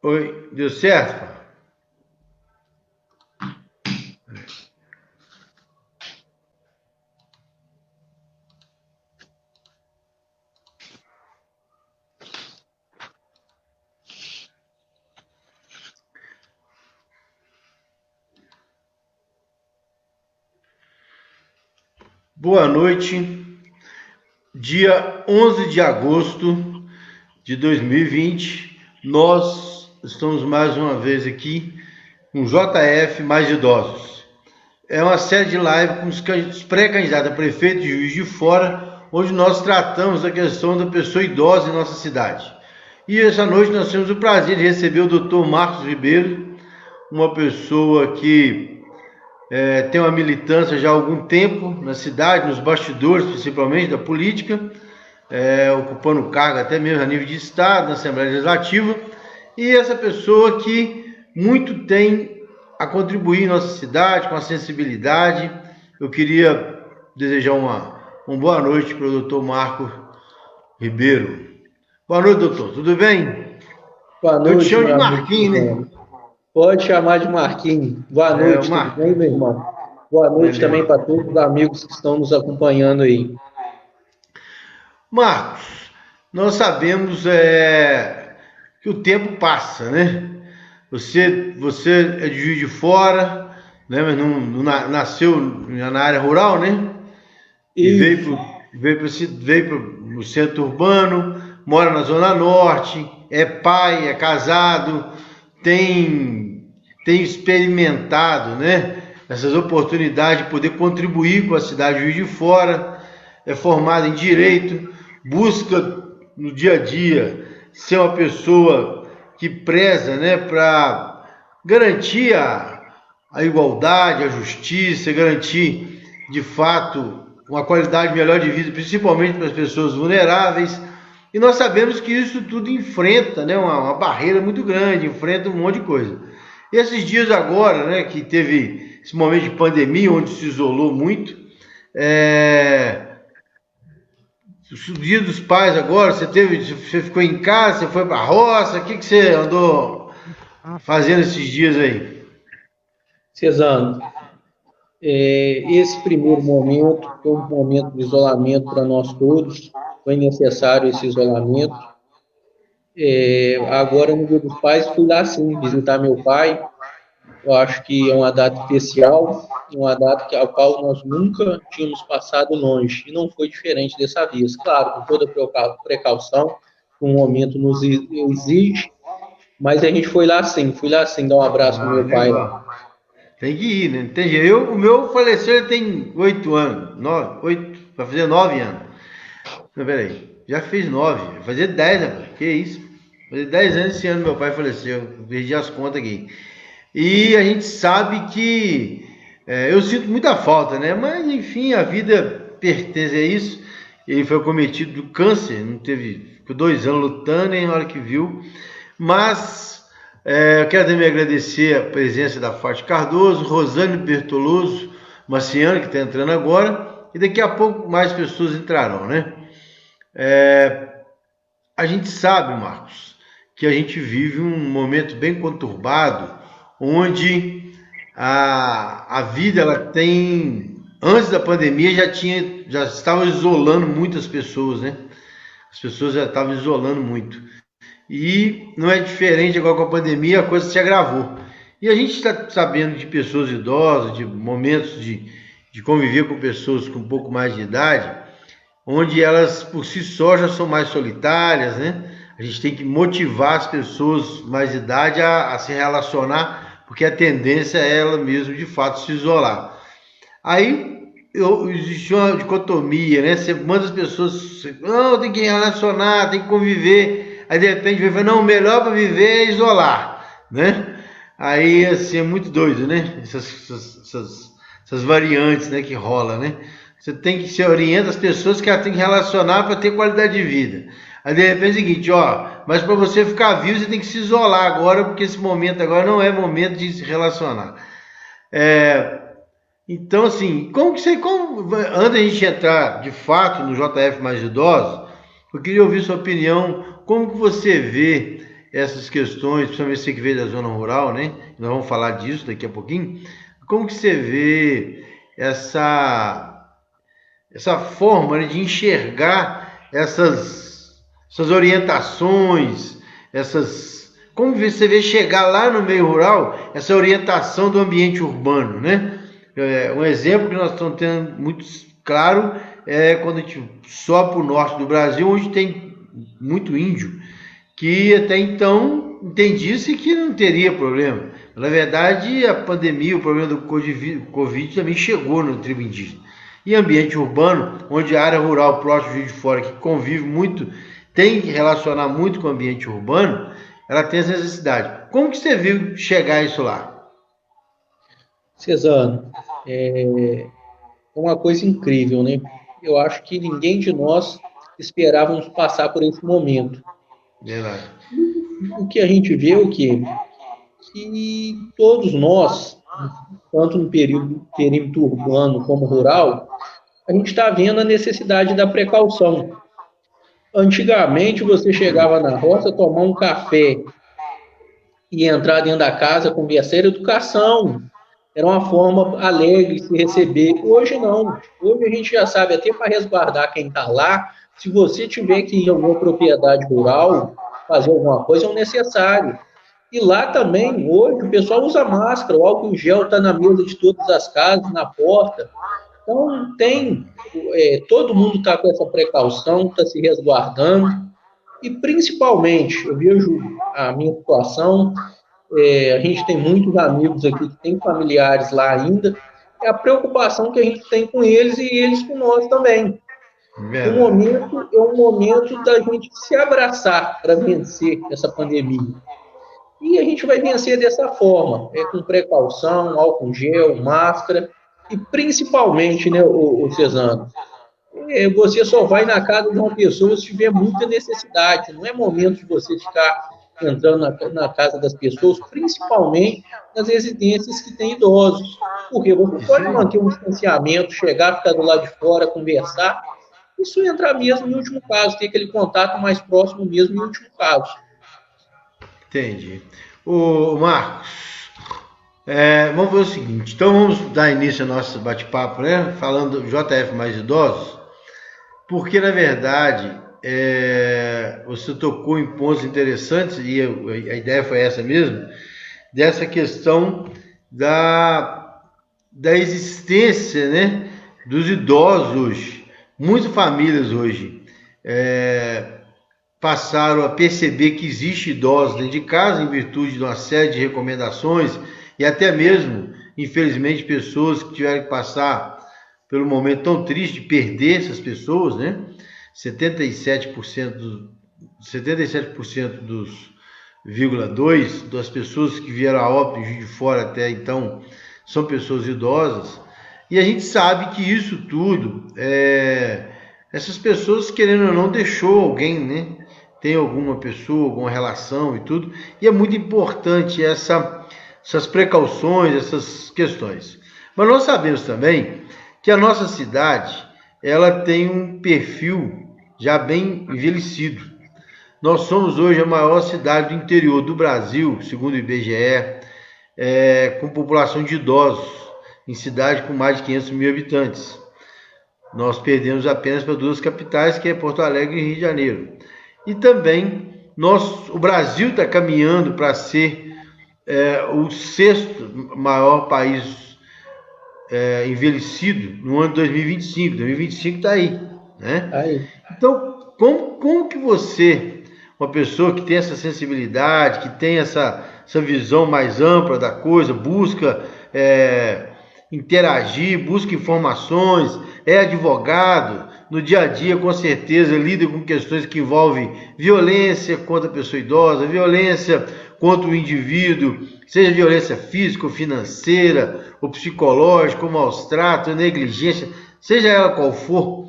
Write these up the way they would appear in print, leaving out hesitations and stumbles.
Oi, deu certo? Boa noite, dia 11 de agosto de 2020, nós estamos mais uma vez aqui com JF Mais Idosos. É uma série de lives com os pré-candidatos a prefeito de Juiz de Fora, onde nós tratamos a questão da pessoa idosa em nossa cidade. E essa noite nós temos o prazer de receber o Dr. Marcos Ribeiro, uma pessoa que tem uma militância já há algum tempo na cidade, nos bastidores, principalmente da política, ocupando cargo até mesmo a nível de Estado, na Assembleia Legislativa, e essa pessoa que muito tem a contribuir em nossa cidade, com a sensibilidade. Eu queria desejar uma boa noite para o doutor Marco Ribeiro. Boa noite, doutor. Tudo bem? Boa noite, eu te chamo de Marquinhos, né? Pode chamar de Marquinhos. Boa noite, tudo bem, meu irmão? Boa noite também para todos os amigos que estão nos acompanhando aí. Marcos, nós sabemos que o tempo passa, né? Você é de Juiz de Fora, né? Mas não nasceu na área rural, né? E veio para o centro urbano, mora na Zona Norte, é pai, é casado, tem experimentado, né, essas oportunidades de poder contribuir com a cidade de Juiz de Fora, é formado em Direito, busca no dia a dia ser uma pessoa que preza, né, para garantir a igualdade, a justiça, garantir de fato uma qualidade melhor de vida, principalmente para as pessoas vulneráveis. E nós sabemos que isso tudo enfrenta, né, uma barreira muito grande, enfrenta um monte de coisa. E esses dias agora, né, que teve esse momento de pandemia, onde se isolou muito, o Dia dos Pais agora, você ficou em casa, você foi para a roça, o que você andou fazendo esses dias aí? Cesano, esse primeiro momento foi um momento de isolamento para nós todos, foi necessário esse isolamento. Agora, no Dia dos Pais, fui lá sim visitar meu pai. Eu acho que é uma data especial, uma data ao qual nós nunca tínhamos passado longe, e não foi diferente dessa vez. Claro, com toda precaução, o momento nos exige, mas a gente foi lá sim, dar um abraço pro meu pai. Tem que ir, né? Entendi. O meu faleceu, ele tem 8 anos, 9, vai fazer 9 anos. Não, peraí, já fiz 9, vai fazer 10, né? Que isso? Vai fazer 10 anos esse ano meu pai faleceu, perdi as contas aqui. E a gente sabe que eu sinto muita falta, né? Mas enfim, a vida pertence a isso. Ele foi cometido do câncer, não teve, ficou 2 anos lutando e na hora que viu. Mas eu quero também agradecer a presença da Fátima Cardoso, Rosane Bertoloso, Marciano, que está entrando agora, e daqui a pouco mais pessoas entrarão, né? A gente sabe, Marcos, que a gente vive um momento bem conturbado, onde a vida ela tem, antes da pandemia já estava isolando muitas pessoas, né? As pessoas já estavam isolando muito. E não é diferente agora com a pandemia, a coisa se agravou. E a gente está sabendo de pessoas idosas, de momentos de conviver com pessoas com um pouco mais de idade, onde elas por si só já são mais solitárias, né? A gente tem que motivar as pessoas mais de idade a se relacionar, porque a tendência é ela mesmo de fato se isolar. Aí existe uma dicotomia, né? Você manda as pessoas, não, tem que relacionar, tem que conviver. Aí de repente vai falar, não, o melhor para viver é isolar, né? Aí assim é muito doido, né? Essas variantes, né, que rola, né? Você tem que se orientar as pessoas que ela tem que relacionar para ter qualidade de vida. Aí de repente é o seguinte, mas para você ficar vivo você tem que se isolar agora, porque esse momento agora não é momento de se relacionar. Então assim, antes da gente entrar de fato no JF Mais Idosos, eu queria ouvir sua opinião, como que você vê essas questões, principalmente você que veio da zona rural, né? Nós vamos falar disso daqui a pouquinho. Como que você vê essa forma, né, de enxergar essas orientações, como você vê chegar lá no meio rural, essa orientação do ambiente urbano, né? Um exemplo que nós estamos tendo muito claro é quando a gente sobe para o norte do Brasil, onde tem muito índio, que até então entendia-se que não teria problema. Na verdade, a pandemia, o problema do Covid também chegou no tribo indígena. E ambiente urbano, onde a área rural próxima de Juiz de Fora, que convive muito, tem que relacionar muito com o ambiente urbano, ela tem essa necessidade. Como que você viu chegar isso lá? Cesano, é uma coisa incrível, né? Eu acho que ninguém de nós esperávamos passar por esse momento. Verdade. O que a gente vê é o quê? Que todos nós, tanto no perímetro urbano como rural, a gente está vendo a necessidade da precaução. Antigamente, você chegava na roça, tomar um café e entrar dentro da casa, conversar, era educação. Era uma forma alegre de se receber. Hoje não. Hoje a gente já sabe, até para resguardar quem está lá, se você tiver que ir em alguma propriedade rural, fazer alguma coisa, é um necessário. E lá também, hoje, o pessoal usa máscara, o álcool em gel está na mesa de todas as casas, na porta. Então, todo mundo está com essa precaução, está se resguardando. E, principalmente, eu vejo a minha situação, a gente tem muitos amigos aqui que têm familiares lá ainda, é a preocupação que a gente tem com eles e eles com nós também. O Verdade. momento é um momento da gente se abraçar para vencer essa pandemia. E a gente vai vencer dessa forma, com precaução, álcool gel, máscara, e principalmente, né, o Cesano, você só vai na casa de uma pessoa se tiver muita necessidade. Não é momento de você ficar entrando na casa das pessoas, principalmente nas residências que têm idosos. Porque você pode manter um distanciamento, chegar, ficar do lado de fora, conversar. Isso entrar mesmo em último caso, ter aquele contato mais próximo mesmo em último caso. Entendi. O Marcos, vamos ver o seguinte. Então vamos dar início ao nosso bate-papo, né? Falando do JF mais idosos, porque na verdade você tocou em pontos interessantes e a ideia foi essa mesmo, dessa questão da existência, né, dos idosos hoje. Muitas famílias hoje passaram a perceber que existe idosos dentro de casa em virtude de uma série de recomendações e até mesmo, infelizmente, pessoas que tiveram que passar pelo momento tão triste de perder essas pessoas, né? 77% dos 0,2 das pessoas que vieram a óbito de fora até então são pessoas idosas. E a gente sabe que isso tudo, essas pessoas, querendo ou não, deixou alguém, né? Tem alguma pessoa, alguma relação e tudo. E é muito importante essas precauções, essas questões. Mas nós sabemos também que a nossa cidade, ela tem um perfil já bem envelhecido. Nós somos hoje a maior cidade do interior do Brasil, segundo o IBGE, com população de idosos, em cidade com mais de 500 mil habitantes. Nós perdemos apenas para duas capitais, que é Porto Alegre e Rio de Janeiro. E também o Brasil está caminhando para ser o sexto maior país envelhecido no ano de 2025. 2025 está aí, né? Aí. Então, como que você, uma pessoa que tem essa sensibilidade, que tem essa visão mais ampla da coisa, busca interagir, busca informações, é advogado, no dia a dia, com certeza, lida com questões que envolvem violência contra a pessoa idosa, violência contra o indivíduo, seja violência física ou financeira, ou psicológica, ou maus tratos, ou negligência, seja ela qual for,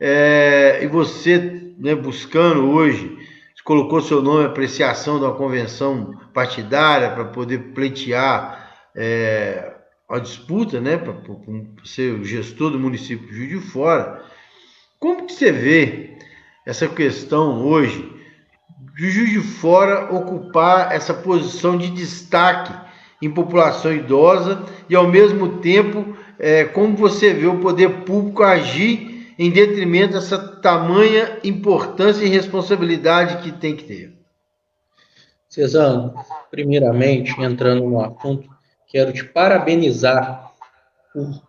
e você, né, buscando hoje, colocou seu nome em apreciação de uma convenção partidária para poder pleitear a disputa, né, para ser o gestor do município de Juiz de Fora. Como que você vê essa questão hoje de Juiz de Fora ocupar essa posição de destaque em população idosa e, ao mesmo tempo, como você vê o poder público agir em detrimento dessa tamanha importância e responsabilidade que tem que ter? Cezano, primeiramente, entrando no assunto, quero te parabenizar por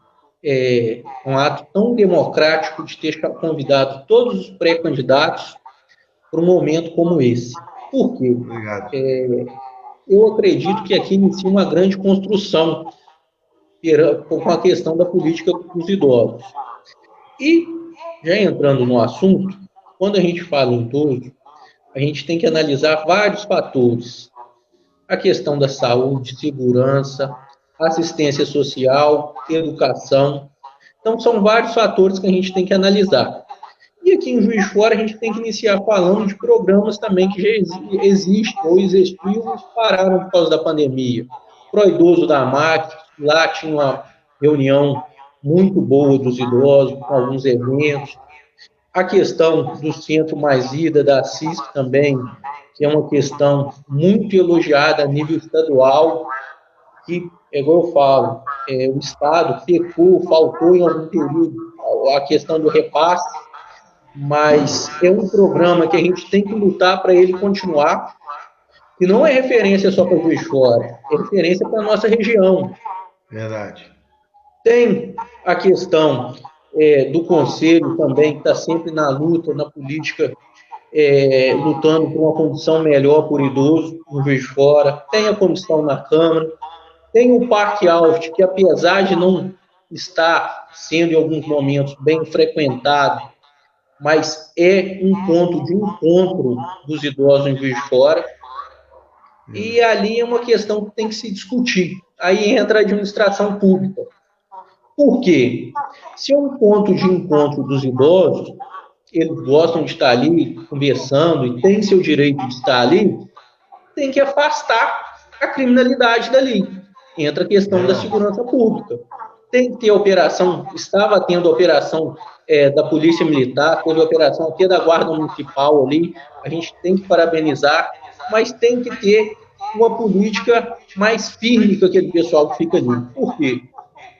um ato tão democrático de ter convidado todos os pré-candidatos para um momento como esse. Por quê? Obrigado. Eu acredito que aqui inicia uma grande construção com a questão da política dos idosos. E, já entrando no assunto, quando a gente fala em idoso, a gente tem que analisar vários fatores. A questão da saúde, segurança, assistência social, educação. Então, são vários fatores que a gente tem que analisar. E aqui em Juiz de Fora, a gente tem que iniciar falando de programas também que já existem ou existiam e pararam por causa da pandemia. Pro Idoso da MAC, lá tinha uma reunião muito boa dos idosos, com alguns eventos. A questão do Centro Mais Vida, da CISP também, que é uma questão muito elogiada a nível estadual, que, igual eu falo, o Estado pecou, faltou em algum período a questão do repasse, mas é um programa que a gente tem que lutar para ele continuar, e não é referência só para Juiz de Fora, é referência para a nossa região. Verdade. Tem a questão do Conselho também, que está sempre na luta, na política, lutando por uma condição melhor por idoso no Juiz de Fora. Tem a comissão na Câmara. Tem o Parque Alft, que apesar de não estar sendo em alguns momentos bem frequentado, mas é um ponto de encontro dos idosos em Juiz de Fora. E ali é uma questão que tem que se discutir. Aí entra a administração pública. Por quê? Se é um ponto de encontro dos idosos, eles gostam de estar ali conversando e têm seu direito de estar ali, tem que afastar a criminalidade dali. Entra a questão da segurança pública. Tem que ter operação, estava tendo operação da Polícia Militar, teve operação até da Guarda Municipal ali, a gente tem que parabenizar, mas tem que ter uma política mais firme com aquele pessoal que fica ali. Por quê?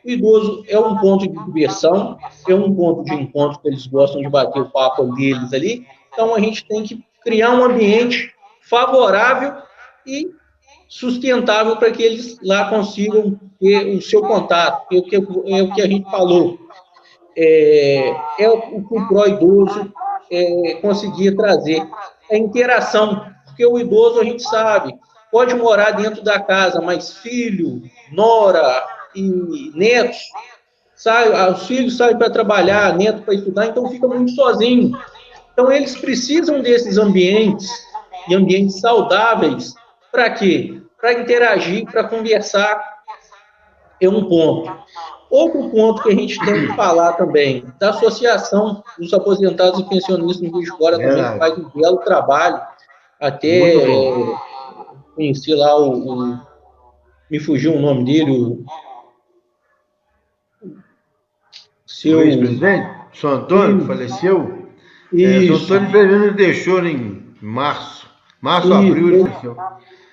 O idoso é um ponto de diversão, é um ponto de encontro que eles gostam de bater o papo deles ali, então a gente tem que criar um ambiente favorável e sustentável para que eles lá consigam ter o seu contato, é o que a gente falou. O que o pró-idoso conseguia trazer. A interação, porque o idoso, a gente sabe, pode morar dentro da casa, mas filho, nora e netos, os filhos saem para trabalhar, neto para estudar, então fica muito sozinho. Então, eles precisam desses ambientes, e ambientes saudáveis, para quê? Para interagir, para conversar, é um ponto. Outro ponto que a gente tem que falar também, da Associação dos Aposentados e Pensionistas em Juiz de Fora, também faz um belo trabalho, até conheci lá me fugiu o nome dele, seu ex-presidente, São Antônio, faleceu. O Antônio Ferreira deixou em março, abril, ele faleceu.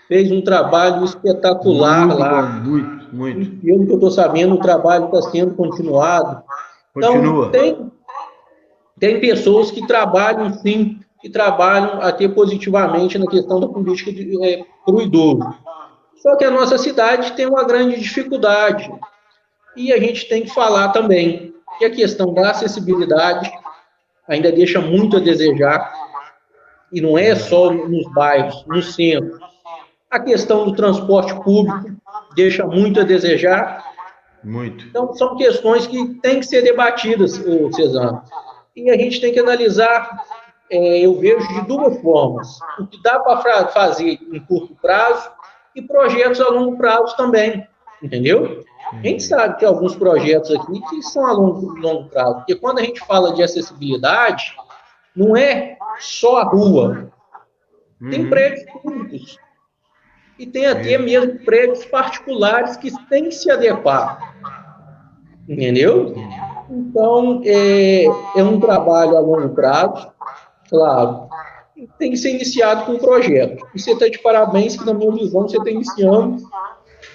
Fez um trabalho espetacular muito lá. Bom, muito. E pelo que eu estou sabendo, o trabalho está sendo continuado. Continua. Então, tem pessoas que trabalham, sim, que trabalham até positivamente na questão da política para o idoso. Só que a nossa cidade tem uma grande dificuldade. E a gente tem que falar também que a questão da acessibilidade ainda deixa muito a desejar. E não é só nos bairros, no centro. A questão do transporte público deixa muito a desejar. Muito. Então, são questões que têm que ser debatidas, Cezano. E a gente tem que analisar, eu vejo de duas formas. O que dá para fazer em curto prazo e projetos a longo prazo também, entendeu? A gente sabe que tem alguns projetos aqui que são a longo prazo. Porque quando a gente fala de acessibilidade, não é só a rua. Tem prédios públicos. E tem até mesmo prédios particulares que têm que se adequar. Entendeu? Então, é um trabalho a longo prazo, claro. tem que ser iniciado com um projeto. E você está de parabéns que, na minha visão, você está iniciando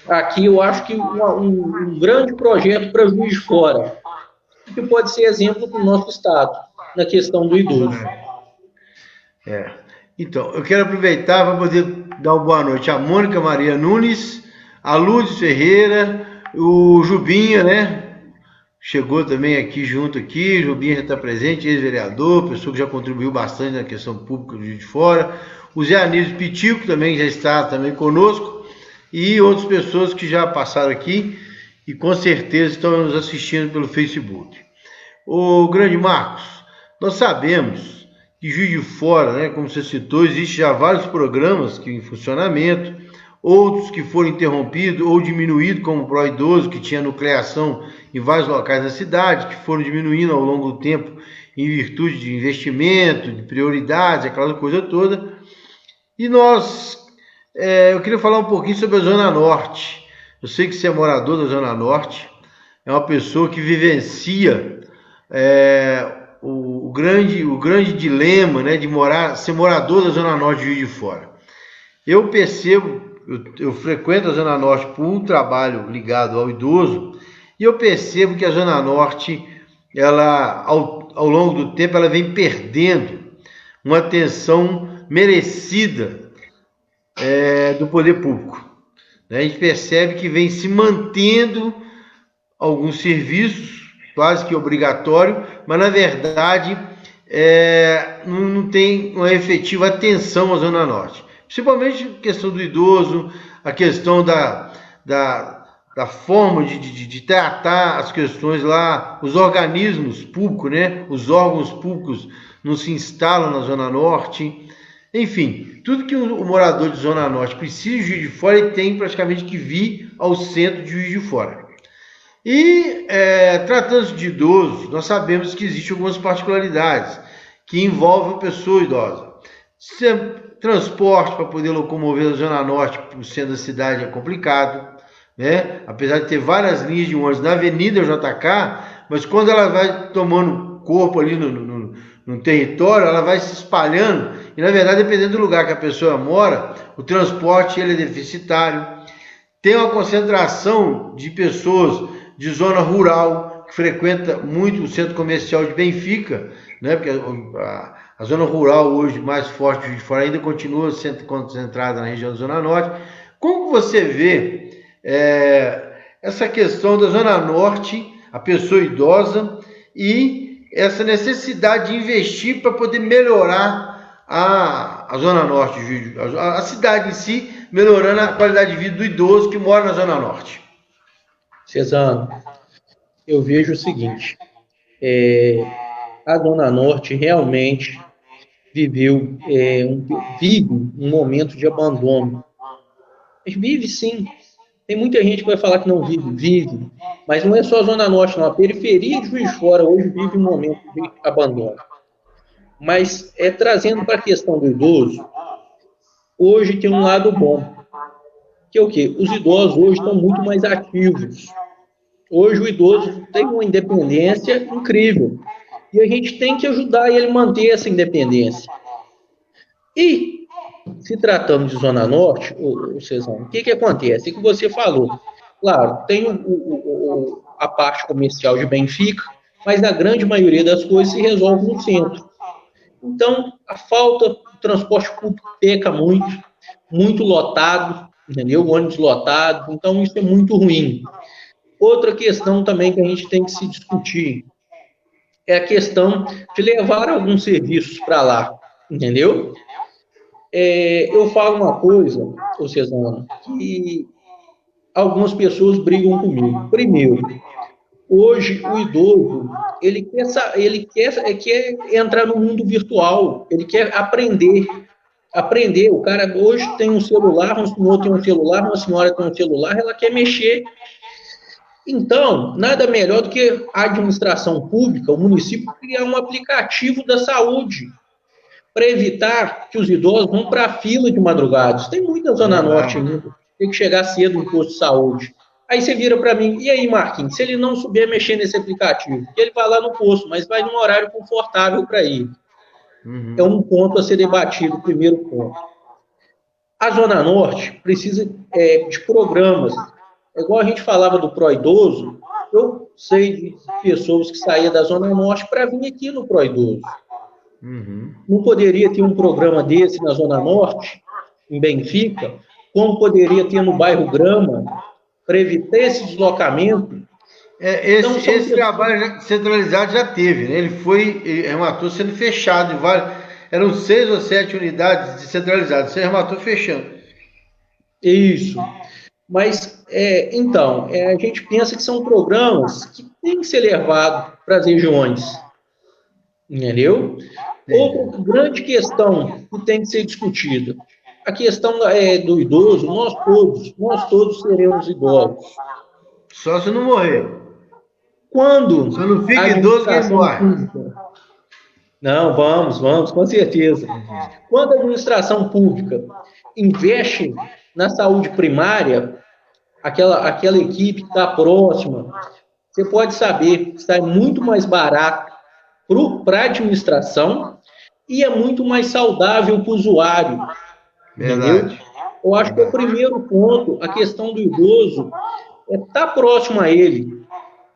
aqui, eu acho que um grande projeto para Juiz de Fora, que pode ser exemplo para o nosso estado, na questão do idoso. Então, eu quero aproveitar para poder dar uma boa noite à Mônica Maria Nunes, a Lourdes Ferreira, o Jubinha, né? Chegou também aqui junto aqui, Jubinha já está presente, ex-vereador, pessoa que já contribuiu bastante na questão pública do Juiz de Fora. O Zé Anísio Pitico também já está também conosco, e outras pessoas que já passaram aqui e com certeza estão nos assistindo pelo Facebook. O grande Marcos, nós sabemos que Juiz de Fora, né, como você citou, existe já vários programas que em funcionamento, outros que foram interrompidos ou diminuídos, como o Pro Idoso, que tinha nucleação em vários locais da cidade, que foram diminuindo ao longo do tempo em virtude de investimento, de prioridades, aquela coisa toda. E eu queria falar um pouquinho sobre a Zona Norte. Eu sei que você é morador da Zona Norte, é uma pessoa que vivencia o grande dilema, né, de ser morador da Zona Norte de Juiz de Fora. Eu percebo, eu frequento a Zona Norte por um trabalho ligado ao idoso, e eu percebo que a Zona Norte, ela, ao longo do tempo, ela vem perdendo uma atenção merecida do poder público. A gente percebe que vem se mantendo alguns serviços, quase que obrigatório, mas na verdade não tem uma efetiva atenção à Zona Norte. Principalmente a questão do idoso, a questão da forma de tratar as questões lá, os organismos públicos, né? Os órgãos públicos não se instalam na Zona Norte. Enfim, tudo que o morador de Zona Norte precisa de Juiz de Fora, ele tem praticamente que vir ao centro de Juiz de Fora. E tratando-se de idosos, nós sabemos que existem algumas particularidades que envolvem a pessoa idosa. Transporte para poder locomover da Zona Norte para o centro da cidade é complicado, né? Apesar de ter várias linhas de ônibus na Avenida JK, mas quando ela vai tomando corpo ali no território, ela vai se espalhando, e na verdade, dependendo do lugar que a pessoa mora, o transporte ele é deficitário. Tem uma concentração de pessoas de zona rural, que frequenta muito o centro comercial de Benfica, né? Porque a zona rural hoje mais forte de fora ainda continua sendo concentrada na região da Zona Norte. Como você vê essa questão da Zona Norte, a pessoa idosa, e essa necessidade de investir para poder melhorar a Zona Norte, a cidade em si, melhorando a qualidade de vida do idoso que mora na Zona Norte? Cesano, eu vejo o seguinte, a Zona Norte realmente vive um momento de abandono. Mas vive sim. Tem muita gente que vai falar que não vive. Mas não é só a Zona Norte, não. A periferia de Juiz de Fora hoje vive um momento de abandono. Mas trazendo para a questão do idoso, hoje tem um lado bom. Que é o quê? Os idosos hoje estão muito mais ativos. Hoje o idoso tem uma independência incrível. E a gente tem que ajudar ele a manter essa independência. E, se tratando de Zona Norte, Cezão, o que acontece? É que você falou. Claro, tem a parte comercial de Benfica, mas a grande maioria das coisas se resolve no centro. Então, a falta do transporte público peca muito lotado, entendeu? Ônibus lotado, então isso é muito ruim. Outra questão também que a gente tem que se discutir é a questão de levar alguns serviços para lá, entendeu? Eu falo uma coisa, Cezano, que algumas pessoas brigam comigo. Primeiro, hoje o idoso, ele quer entrar no mundo virtual, ele quer aprender. O cara hoje tem um celular, um senhor tem um celular, uma senhora tem um celular, ela quer mexer. Então, nada melhor do que a administração pública, o município, criar um aplicativo da saúde para evitar que os idosos vão para a fila de madrugada. Tem muita Zona Norte ainda, tem que chegar cedo no posto de saúde. Aí você vira para mim, e aí, Marquinhos, se ele não souber mexer nesse aplicativo, ele vai lá no posto, mas vai num horário confortável para ir. É um ponto a ser debatido, o primeiro ponto. A Zona Norte precisa de programas. É igual a gente falava do pró-idoso, eu sei de pessoas que saíam da Zona Norte para vir aqui no pró-idoso. Não poderia ter um programa desse na Zona Norte, em Benfica, como poderia ter no bairro Grama, para evitar esse deslocamento? Esse trabalho centralizado já teve, né? Ele rematou sendo fechado em vários. Eram 6 ou 7 unidades descentralizadas, você rematou fechando. Isso. Mas, então, a gente pensa que são programas que têm que ser levados para as regiões. Entendeu? Outra grande questão que tem que ser discutida, a questão do idoso, nós todos seremos idosos. Só se não morrer. Quando se não fica idoso, quem morre? Pública, não, vamos, com certeza. Quando a administração pública investe na saúde primária, aquela equipe que está próxima, você pode saber que está muito mais barato para a administração e é muito mais saudável para o usuário. Verdade. Entendeu? Eu acho que o primeiro ponto, a questão do idoso, é estar próximo a ele.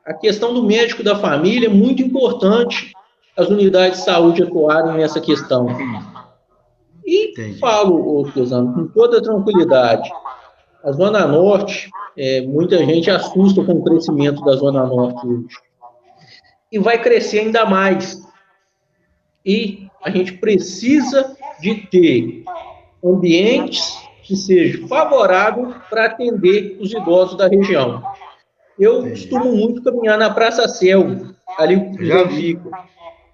A questão do médico da família é muito importante as unidades de saúde atuarem nessa questão. E falo, Suzano, com toda tranquilidade, a Zona Norte, muita gente assusta com o crescimento da Zona Norte hoje. E vai crescer ainda mais. E a gente precisa de ter ambientes que sejam favoráveis para atender os idosos da região. Eu costumo muito caminhar na Praça Selva, ali em Benfica.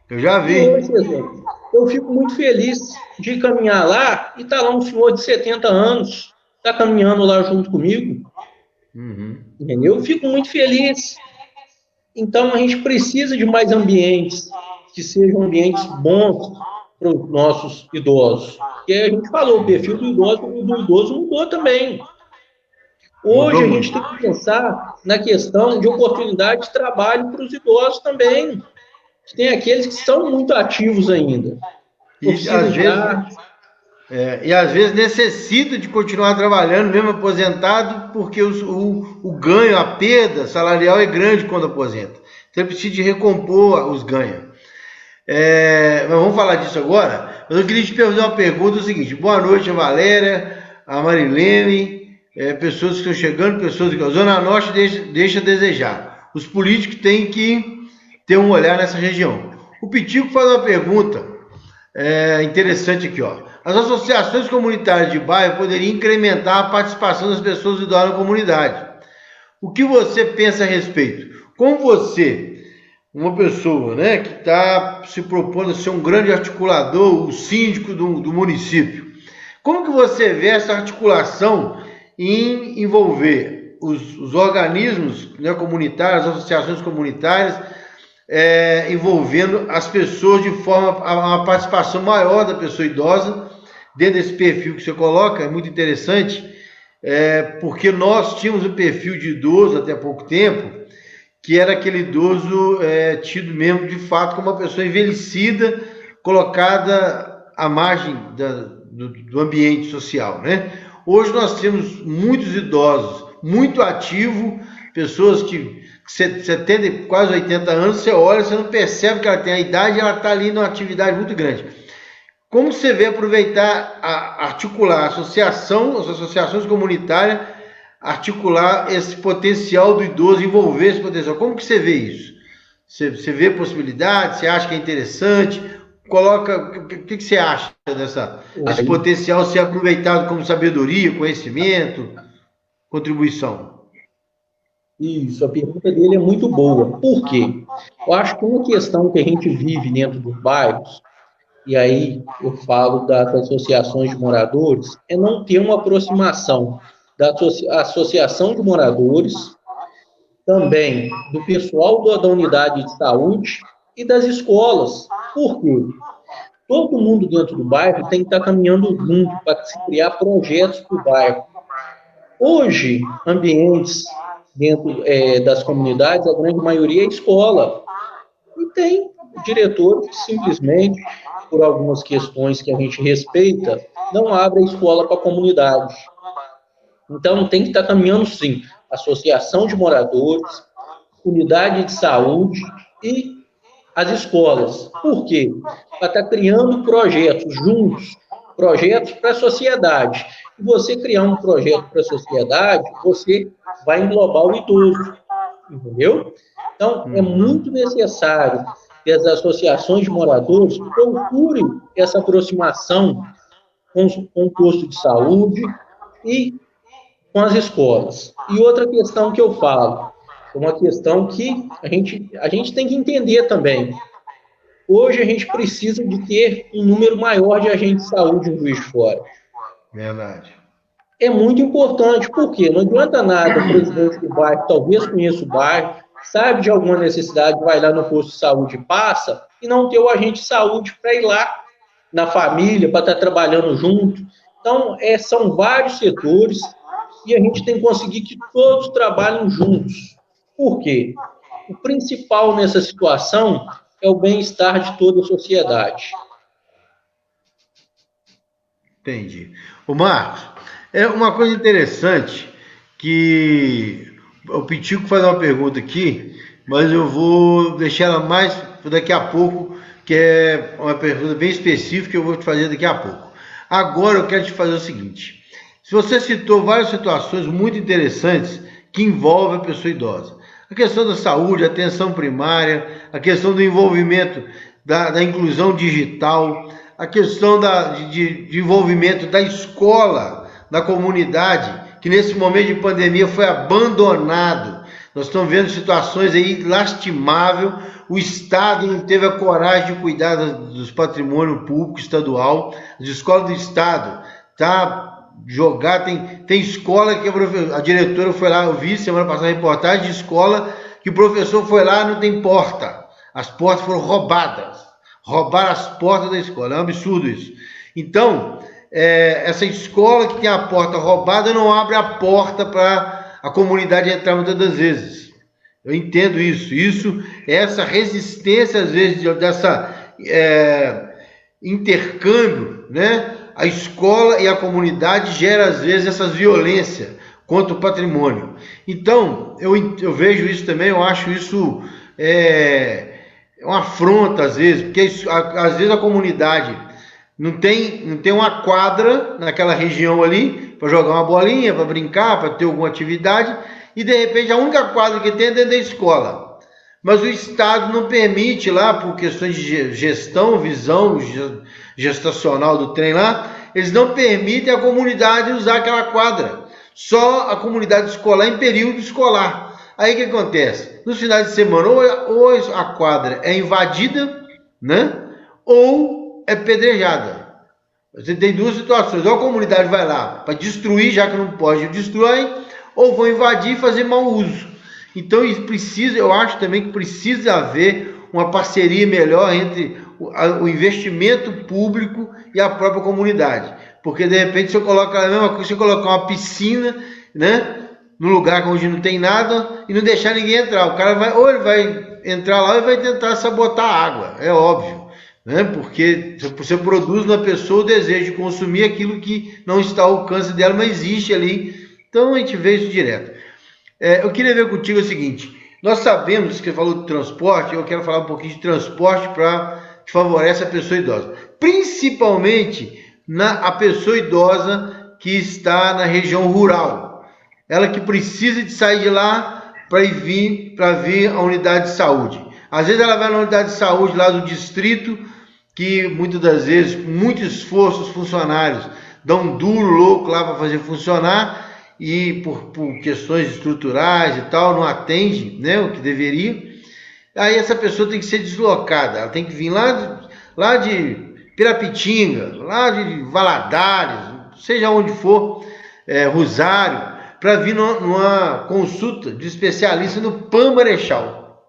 Eu já vi. E hoje, exemplo, eu fico muito feliz de caminhar lá e tá lá um senhor de 70 anos, está caminhando lá junto comigo. Entendeu? Eu fico muito feliz. Então, a gente precisa de mais ambientes, que sejam ambientes bons para os nossos idosos. Porque a gente falou, o perfil do idoso mudou também. Hoje, a gente tem que pensar na questão de oportunidade de trabalho para os idosos também. Tem aqueles que são muito ativos ainda. E às vezes necessita de continuar trabalhando, mesmo aposentado, porque o ganho, a perda salarial é grande quando aposenta. Então ele precisa de recompor os ganhos. Mas vamos falar disso agora. Mas eu queria te fazer uma pergunta, o seguinte. Boa noite, a Valéria, a Marilene, pessoas que estão chegando, pessoas que a Zona Norte deixa a desejar. Os políticos têm que ter um olhar nessa região. O Pitico faz uma pergunta interessante aqui, ó. As associações comunitárias de bairro poderiam incrementar a participação das pessoas idosas na comunidade. O que você pensa a respeito? Como você, uma pessoa, né, que está se propondo a ser um grande articulador, o síndico do município, como que você vê essa articulação em envolver os organismos, né, comunitários, as associações comunitárias, envolvendo as pessoas de forma a uma participação maior da pessoa idosa dentro desse perfil que você coloca? É muito interessante, porque nós tínhamos um perfil de idoso até há pouco tempo, que era aquele idoso tido mesmo de fato como uma pessoa envelhecida, colocada à margem do ambiente social, né? Hoje nós temos muitos idosos muito ativos, pessoas que 70, quase 80 anos, você olha, você não percebe que ela tem a idade, ela está ali numa atividade muito grande. Como você vê aproveitar, articular as associações comunitárias, articular esse potencial do idoso, envolver esse potencial? Como que você vê isso? Você vê possibilidades? Você acha que é interessante? O que você acha desse potencial ser aproveitado como sabedoria, conhecimento, contribuição? Isso, a pergunta dele é muito boa. Por quê? Eu acho que uma questão que a gente vive dentro dos bairros, e aí eu falo das associações de moradores, é não ter uma aproximação da associação de moradores, também do pessoal da unidade de saúde e das escolas. Por quê? Todo mundo dentro do bairro tem que estar caminhando junto para se criar projetos para o bairro. Hoje, ambientes dentro das comunidades, a grande maioria é escola. E tem diretores que simplesmente por algumas questões que a gente respeita, não abre a escola para a comunidade. Então, tem que estar caminhando, sim, associação de moradores, unidade de saúde e as escolas. Por quê? Para estar criando projetos juntos, projetos para a sociedade. E você criar um projeto para a sociedade, você vai englobar o idoso, entendeu? Então, é muito necessário que as associações de moradores procurem essa aproximação com o posto de saúde e com as escolas. E outra questão que eu falo, é uma questão que a gente tem que entender também. Hoje a gente precisa de ter um número maior de agentes de saúde em Juiz de Fora. Verdade. É muito importante, porque não adianta nada o presidente do bairro, talvez conheça o bairro, sabe de alguma necessidade, vai lá no posto de saúde e passa, e não ter o agente de saúde para ir lá na família, para estar trabalhando junto. Então, são vários setores e a gente tem que conseguir que todos trabalhem juntos. Por quê? O principal nessa situação é o bem-estar de toda a sociedade. Entendi. O Marcos, é uma coisa interessante que o Pitico faz uma pergunta aqui, mas eu vou deixar ela mais daqui a pouco, que é uma pergunta bem específica que eu vou te fazer daqui a pouco. Agora eu quero te fazer o seguinte: se você citou várias situações muito interessantes que envolvem a pessoa idosa, a questão da saúde, a atenção primária, a questão do envolvimento da inclusão digital, a questão de envolvimento da escola, da comunidade, que nesse momento de pandemia foi abandonado. Nós estamos vendo situações aí lastimáveis. O Estado não teve a coragem de cuidar dos patrimônios públicos estadual. As escolas do Estado tem escola que a diretora foi lá, eu vi semana passada a reportagem de escola que o professor foi lá, não tem porta. As portas foram roubadas. Roubaram as portas da escola. É um absurdo isso. Então, essa escola que tem a porta roubada não abre a porta para a comunidade entrar muitas das vezes. Eu entendo isso. Essa resistência, às vezes, dessa intercâmbio, né? A escola e a comunidade gera, às vezes, essas violências contra o patrimônio. Então, eu vejo isso também, eu acho isso uma afronta, às vezes, porque às vezes a comunidade não tem uma quadra naquela região ali para jogar uma bolinha, para brincar, para ter alguma atividade, e de repente a única quadra que tem é dentro da escola. Mas o Estado não permite lá, por questões de gestão, visão gestacional do trem lá, eles não permitem a comunidade usar aquela quadra. Só a comunidade escolar em período escolar. Aí o que acontece? Nos finais de semana, ou a quadra é invadida, né? Ou é pedrejada. Você tem duas situações. Ou a comunidade vai lá para destruir, já que não pode destruir, ou vão invadir e fazer mau uso. Então eu acho também que precisa haver uma parceria melhor entre o investimento público e a própria comunidade. Porque de repente se eu colocar a mesma coisa, se eu colocar uma piscina, né, no lugar onde não tem nada e não deixar ninguém entrar, o cara ele vai entrar lá e vai tentar sabotar a água, é óbvio, né? Porque você produz na pessoa o desejo de consumir aquilo que não está ao alcance dela, mas existe ali. Então a gente vê isso direto. Eu queria ver contigo o seguinte: nós sabemos que você falou de transporte, eu quero falar um pouquinho de transporte que favorece a pessoa idosa, principalmente a pessoa idosa que está na região rural, ela que precisa de sair de lá para vir à unidade de saúde. Às vezes ela vai na unidade de saúde lá do distrito, que muitas das vezes, com muito esforço, os funcionários dão um duro louco lá para fazer funcionar, e por questões estruturais e tal, não atende, né, o que deveria. Aí essa pessoa tem que ser deslocada, ela tem que vir lá de Pirapitinga, lá de Valadares, seja onde for, Rosário, para vir numa consulta de especialista no PAN Marechal,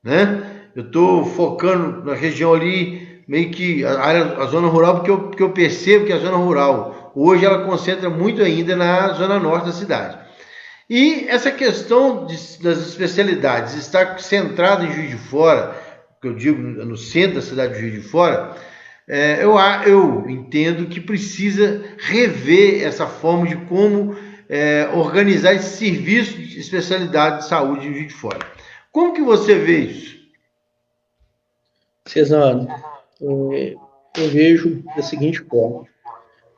né? Eu estou focando na região ali, meio que a zona rural, porque eu percebo que a zona rural hoje ela concentra muito ainda na zona norte da cidade. E essa questão das especialidades está centrada em Juiz de Fora, que eu digo no centro da cidade de Juiz de Fora, Eu entendo que precisa rever essa forma de como organizar esse serviço de especialidade de saúde em Juiz de Fora. Como que você vê isso? Cesano, eu vejo da seguinte forma.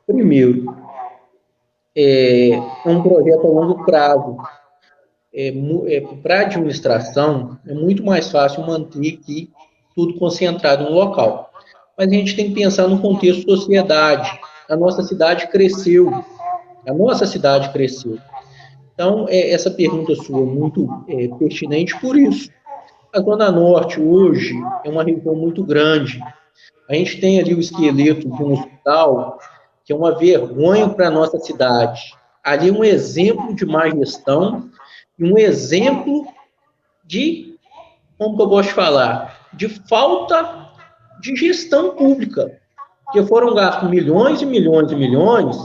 Primeiro, é um projeto a longo prazo. Para a administração, é muito mais fácil manter aqui tudo concentrado no local. Mas a gente tem que pensar no contexto sociedade. A nossa cidade cresceu. Então, essa pergunta sua é muito pertinente por isso. A Zona Norte, hoje, é uma região muito grande. A gente tem ali o esqueleto de um hospital que é uma vergonha para a nossa cidade. Ali é um exemplo de má gestão e um exemplo de, como que eu gosto de falar, de falta de gestão pública. Porque foram gastos milhões e milhões e milhões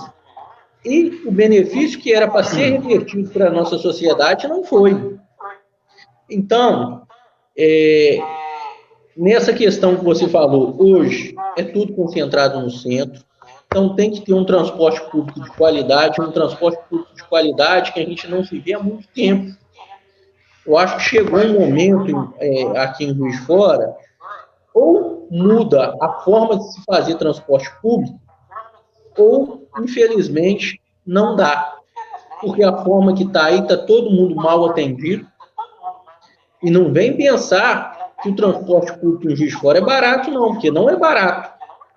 e o benefício que era para ser revertido para a nossa sociedade não foi. Então, nessa questão que você falou, hoje é tudo concentrado no centro, então tem que ter um transporte público de qualidade, que a gente não se vê há muito tempo. Eu acho que chegou um momento aqui em Juiz de Fora, ou muda a forma de se fazer transporte público, ou, infelizmente, não dá. Porque a forma que está aí, está todo mundo mal atendido, e não vem pensar que o transporte público em Juiz de Fora é barato, não, porque não é barato.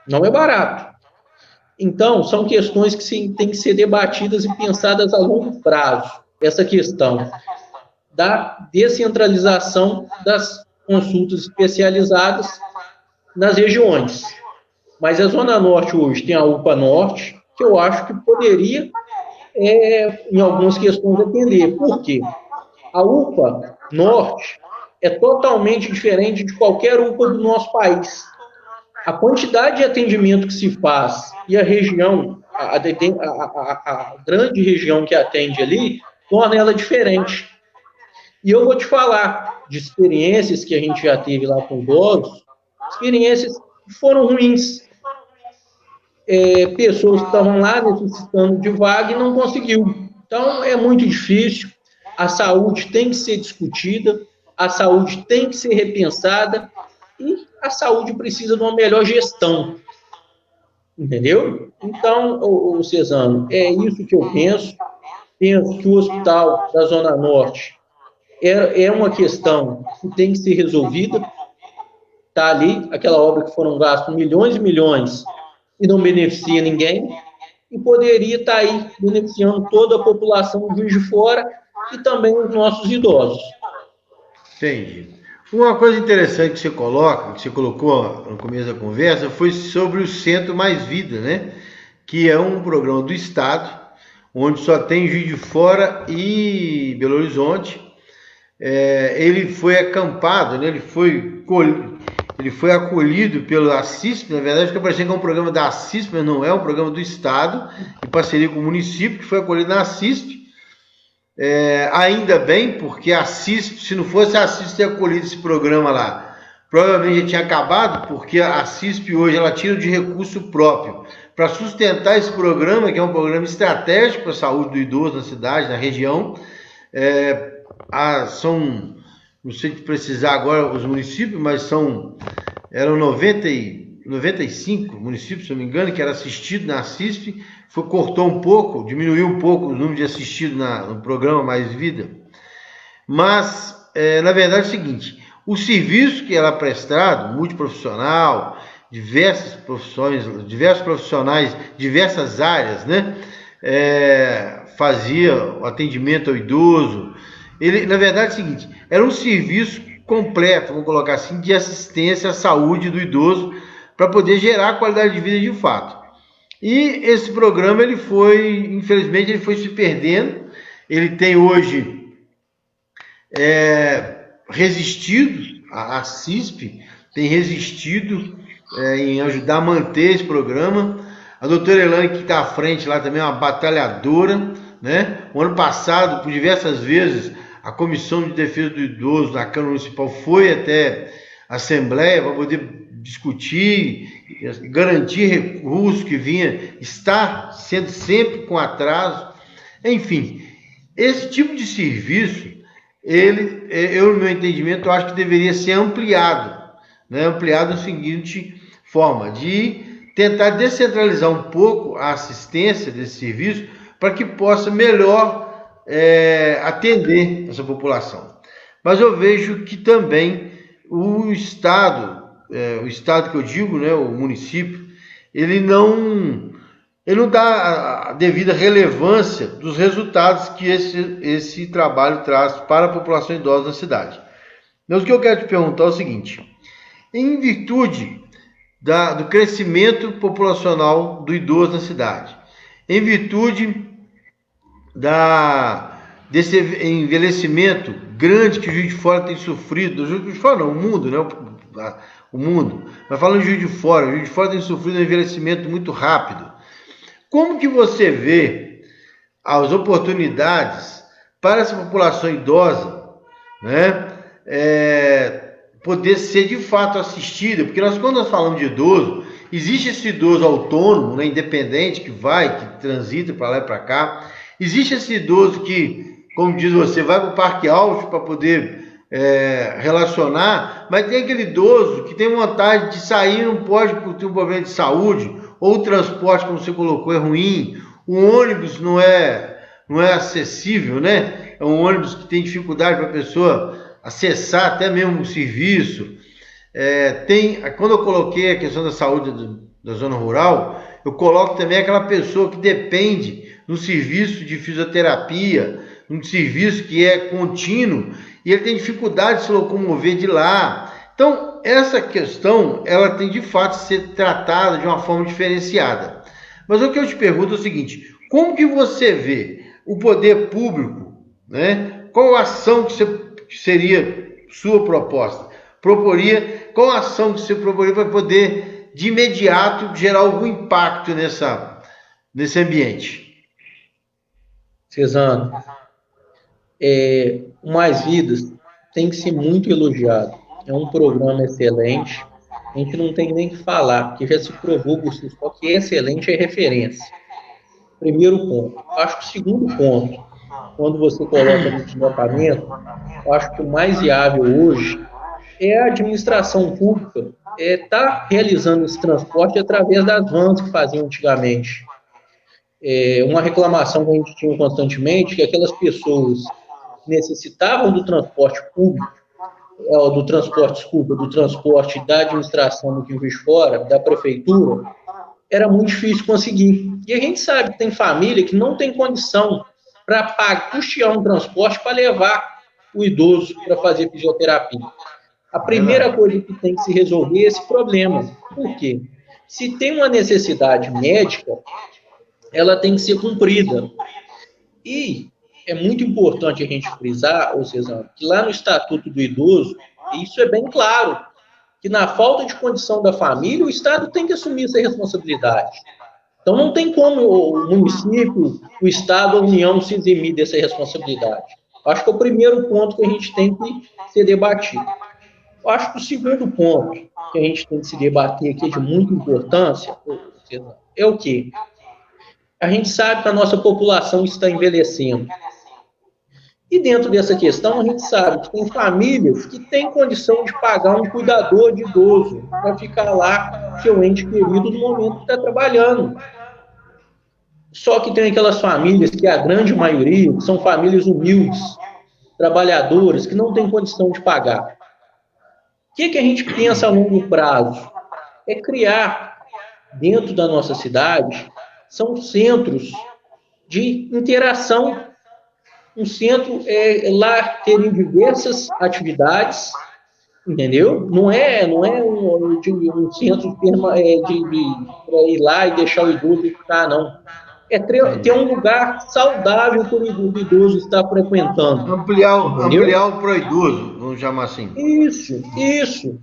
Não é barato. Então, são questões que têm que ser debatidas e pensadas a longo prazo. Essa questão da descentralização das consultas especializadas nas regiões. Mas a Zona Norte hoje tem a UPA Norte, que eu acho que poderia, em algumas questões, atender. Por quê? A UPA Norte é totalmente diferente de qualquer UPA do nosso país. A quantidade de atendimento que se faz e a região, a grande região que atende ali, torna ela diferente. E eu vou te falar de experiências que a gente já teve lá com idosos, experiências que foram ruins. Pessoas que estavam lá necessitando de vaga e não conseguiu. Então, é muito difícil. A saúde tem que ser discutida, a saúde tem que ser repensada e a saúde precisa de uma melhor gestão. Entendeu? Então, Cesano, é isso que eu penso. Penso que o hospital da Zona Norte é uma questão que tem que ser resolvida. Está ali, aquela obra que foram gastos milhões e milhões e não beneficia ninguém, e poderia estar aí beneficiando toda a população de Juiz de Fora e também os nossos idosos. Entendi. Uma coisa interessante que você colocou no começo da conversa, foi sobre o Centro Mais Vida, né? Que é um programa do Estado, onde só tem Juiz de Fora e Belo Horizonte. Ele foi acampado, né? Ele foi acolhido pela CISP. Na verdade, fica parecendo que é um programa da CISP, mas não é, um programa do Estado, em parceria com o município, que foi acolhido na CISP. Ainda bem, porque a CISP, se não fosse a CISP ter acolhido esse programa lá, provavelmente já tinha acabado, porque a CISP hoje ela tira de recurso próprio para sustentar esse programa, que é um programa estratégico para a saúde do idoso na cidade, na região. Não sei precisar agora os municípios, mas eram 95 municípios, se não me engano, que era assistido na CISP. Cortou um pouco, diminuiu um pouco o número de assistidos no programa Mais Vida. Mas, na verdade, é o seguinte: o serviço que era prestado, multiprofissional, diversas profissões, diversos profissionais, diversas áreas, né? Fazia o atendimento ao idoso. Ele, na verdade, é o seguinte: era um serviço completo, vamos colocar assim, de assistência à saúde do idoso, para poder gerar qualidade de vida de fato. E esse programa, infelizmente, ele foi se perdendo. Ele tem hoje resistido, a CISP tem resistido em ajudar a manter esse programa. A doutora Elane, que está à frente lá também, é uma batalhadora, né? O ano passado, por diversas vezes, a Comissão de Defesa do Idoso da Câmara Municipal foi até assembleia para poder discutir, garantir recursos que está sendo sempre com atraso. Enfim, esse tipo de serviço, eu, no meu entendimento, acho que deveria ser ampliado, né? Ampliado da seguinte forma, de tentar descentralizar um pouco a assistência desse serviço para que possa melhor atender essa população. Mas eu vejo que também o Estado que eu digo, né, o município, ele não dá a devida relevância dos resultados que esse trabalho traz para a população idosa da cidade. Mas o que eu quero te perguntar é o seguinte: em virtude do crescimento populacional do idoso na cidade, em virtude desse envelhecimento grande que o Juiz de Fora tem sofrido, o Juiz de Fora não, o mundo, né? O mundo, mas falando de Juiz de Fora, o Juiz de Fora tem sofrido um envelhecimento muito rápido. Como que você vê as oportunidades para essa população idosa, né, poder ser de fato assistida? Porque quando nós falamos de idoso, existe esse idoso autônomo, né, independente, que transita para lá e para cá. Existe esse idoso que, como diz você, vai para o Parque Alto para poder relacionar, mas tem aquele idoso que tem vontade de sair, não pode por ter um problema de saúde, ou o transporte, como você colocou, é ruim, o ônibus não é acessível, né? É um ônibus que tem dificuldade para a pessoa acessar até mesmo o serviço. Quando eu coloquei a questão da saúde da zona rural, eu coloco também aquela pessoa que depende do serviço de fisioterapia, um serviço que é contínuo, e ele tem dificuldade de se locomover de lá. Então, essa questão, ela tem de fato de ser tratada de uma forma diferenciada. Mas o que eu te pergunto é o seguinte: como que você vê o poder público, né? Qual a ação que seria sua proposta? Qual a ação que você proporia para poder, de imediato, gerar algum impacto nesse ambiente? Cezano, o Mais Vidas tem que ser muito elogiado. É um programa excelente. A gente não tem nem que falar, porque já se provou por si só que excelente é referência. Primeiro ponto. Acho que o segundo ponto, quando você coloca no deslocamento, acho que o mais viável hoje é a administração pública tá realizando esse transporte através das vans que faziam antigamente. Uma reclamação que a gente tinha constantemente, que aquelas pessoas que necessitavam do transporte público, do transporte da administração do Juiz de Fora, da prefeitura, era muito difícil conseguir. E a gente sabe que tem família que não tem condição para custear um transporte para levar o idoso para fazer fisioterapia. A primeira coisa que tem que se resolver é esse problema. Por quê? Se tem uma necessidade médica, ela tem que ser cumprida. E é muito importante a gente frisar, Cezano, que lá no Estatuto do Idoso, isso é bem claro, que na falta de condição da família, o Estado tem que assumir essa responsabilidade. Então não tem como o município, o Estado, a União se eximir dessa responsabilidade. Acho que é o primeiro ponto que a gente tem que ser debatido. Acho que o segundo ponto que a gente tem que se debater aqui de muita importância é o quê? A gente sabe que a nossa população está envelhecendo. E dentro dessa questão, a gente sabe que tem famílias que têm condição de pagar um cuidador de idoso para ficar lá com seu ente querido no momento que está trabalhando. Só que tem aquelas famílias que a grande maioria são famílias humildes, trabalhadoras, que não têm condição de pagar. O que a gente pensa a longo prazo? É criar, dentro da nossa cidade, são centros de interação. Um centro lá terem diversas atividades, entendeu? Não é um centro para ir lá e deixar o idoso ficar, não. É ter um lugar saudável para o idoso estar frequentando. Ampliar o pro-idoso, vamos chamar assim. Isso.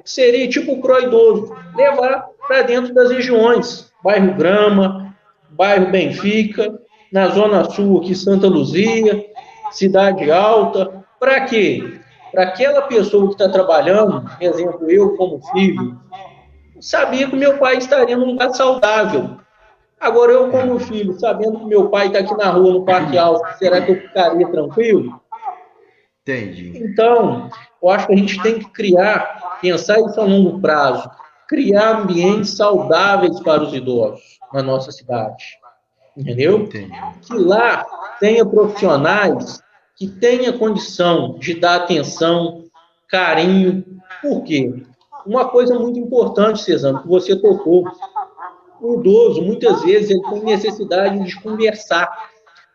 Seria tipo o pro-idoso. Levar para dentro das regiões. Bairro Grama, bairro Benfica, na Zona Sul aqui, Santa Luzia, Cidade Alta. Para quê? para aquela pessoa que está trabalhando, por exemplo, eu como filho, sabia que meu pai estaria num lugar saudável. Agora, eu como filho, sabendo que meu pai está aqui na rua, no Parque Alto, será que eu ficaria tranquilo? Entendi. Então, eu acho que a gente tem que pensar isso a longo prazo, criar ambientes saudáveis para os idosos na nossa cidade, entendeu? Entendi. Que lá tenha profissionais que tenham condição de dar atenção, carinho. Por quê? Uma coisa muito importante, Cezano, que você tocou. O idoso, muitas vezes, ele tem necessidade de conversar.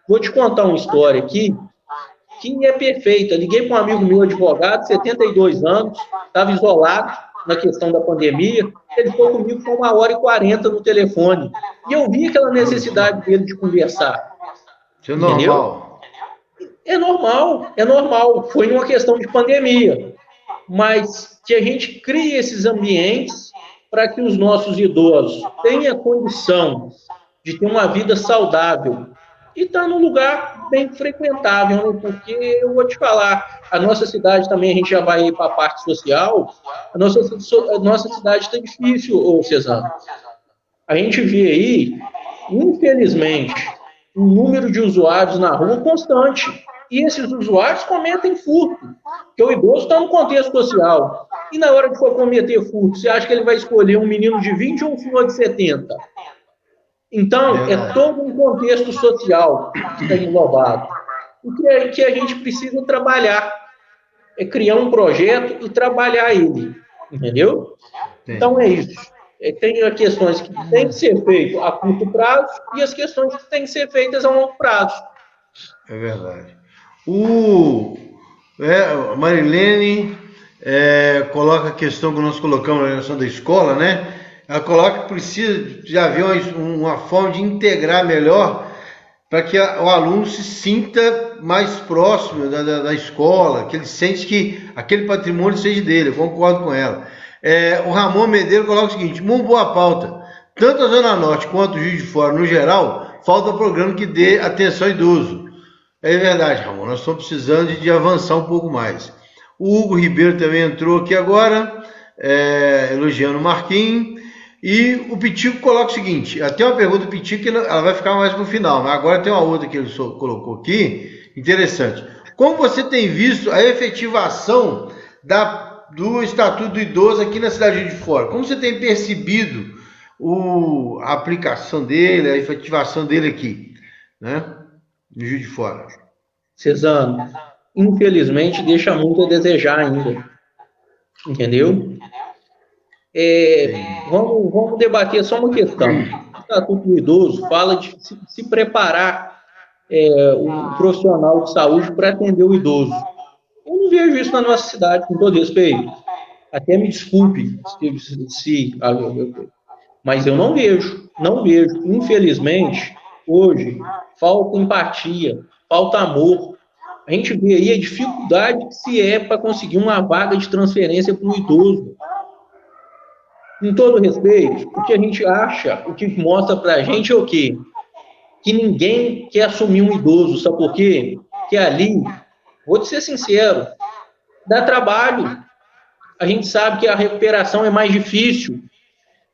Vou te contar uma história aqui que é perfeita. Liguei para um amigo meu, advogado, 72 anos, estava isolado na questão da pandemia. Ele ficou comigo por 1h40 no telefone. E eu vi aquela necessidade dele de conversar. Isso é normal. É normal, é normal. Foi numa questão de pandemia. Mas que a gente crie esses ambientes para que os nossos idosos tenham condição de ter uma vida saudável e estar num lugar bem frequentável, né? Porque eu vou te falar, a nossa cidade também, a gente já vai para a parte social, a nossa cidade está difícil, ô Cezano. A gente vê aí, infelizmente, um número de usuários na rua constante. E esses usuários cometem furto, porque o idoso está no contexto social. E na hora de for cometer furto, você acha que ele vai escolher um menino de 20 ou um senhor de 70? Então, é todo um contexto social que está englobado. E que a gente precisa trabalhar. É criar um projeto e trabalhar ele. Entendeu? Então, é isso. Tem as questões que têm que ser feitas a curto prazo e as questões que têm que ser feitas a longo prazo. É verdade. A Marilene coloca a questão que nós colocamos na relação da escola, né? Ela coloca que precisa de haver uma forma de integrar melhor para que o aluno se sinta mais próximo da escola, que ele sente que aquele patrimônio seja dele. Eu concordo com ela. O Ramon Medeiros coloca o seguinte: uma boa pauta. Tanto a Zona Norte quanto o Juiz de Fora, no geral, falta programa que dê atenção ao idoso. É verdade, Ramon, nós estamos precisando de avançar um pouco mais. O Hugo Ribeiro também entrou aqui agora, elogiando o Marquinhos. E o Pitico coloca o seguinte: até uma pergunta do Pitico, que ela vai ficar mais no final, mas agora tem uma outra que ele colocou aqui, interessante. Como você tem visto a efetivação do Estatuto do Idoso aqui na cidade de Fora? Como você tem percebido a aplicação dele, a efetivação dele aqui, né? No Juiz de Fora. Cezano, infelizmente deixa muito a desejar ainda. Entendeu? Vamos debater só uma questão. O Estatuto do Idoso fala de se preparar o profissional de saúde para atender o idoso. Eu não vejo isso na nossa cidade, com todo respeito. Até me desculpe mas eu não vejo. Infelizmente, hoje, falta empatia, falta amor. A gente vê aí a dificuldade que se é para conseguir uma vaga de transferência para o idoso. Com todo respeito, o que a gente acha, o que mostra para a gente é o quê? Que ninguém quer assumir um idoso, sabe por quê? Que ali, vou te ser sincero, dá trabalho. A gente sabe que a recuperação é mais difícil.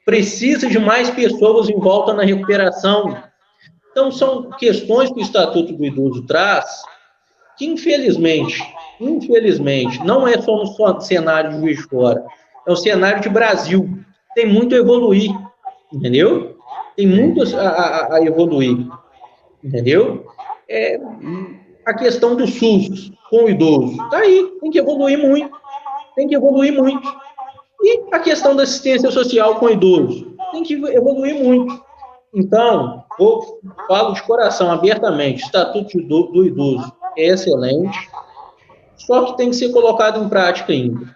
Precisa de mais pessoas em volta na recuperação. Então, são questões que o Estatuto do Idoso traz que, infelizmente, não é só no cenário de Juiz de Fora, é o cenário de Brasil. Tem muito a evoluir, entendeu? Tem muito a evoluir, entendeu? A questão do SUS com o idoso, está aí, tem que evoluir muito. E a questão da assistência social com o idoso, tem que evoluir muito. Então, falo de coração, abertamente, o Estatuto do Idoso é excelente, só que tem que ser colocado em prática ainda.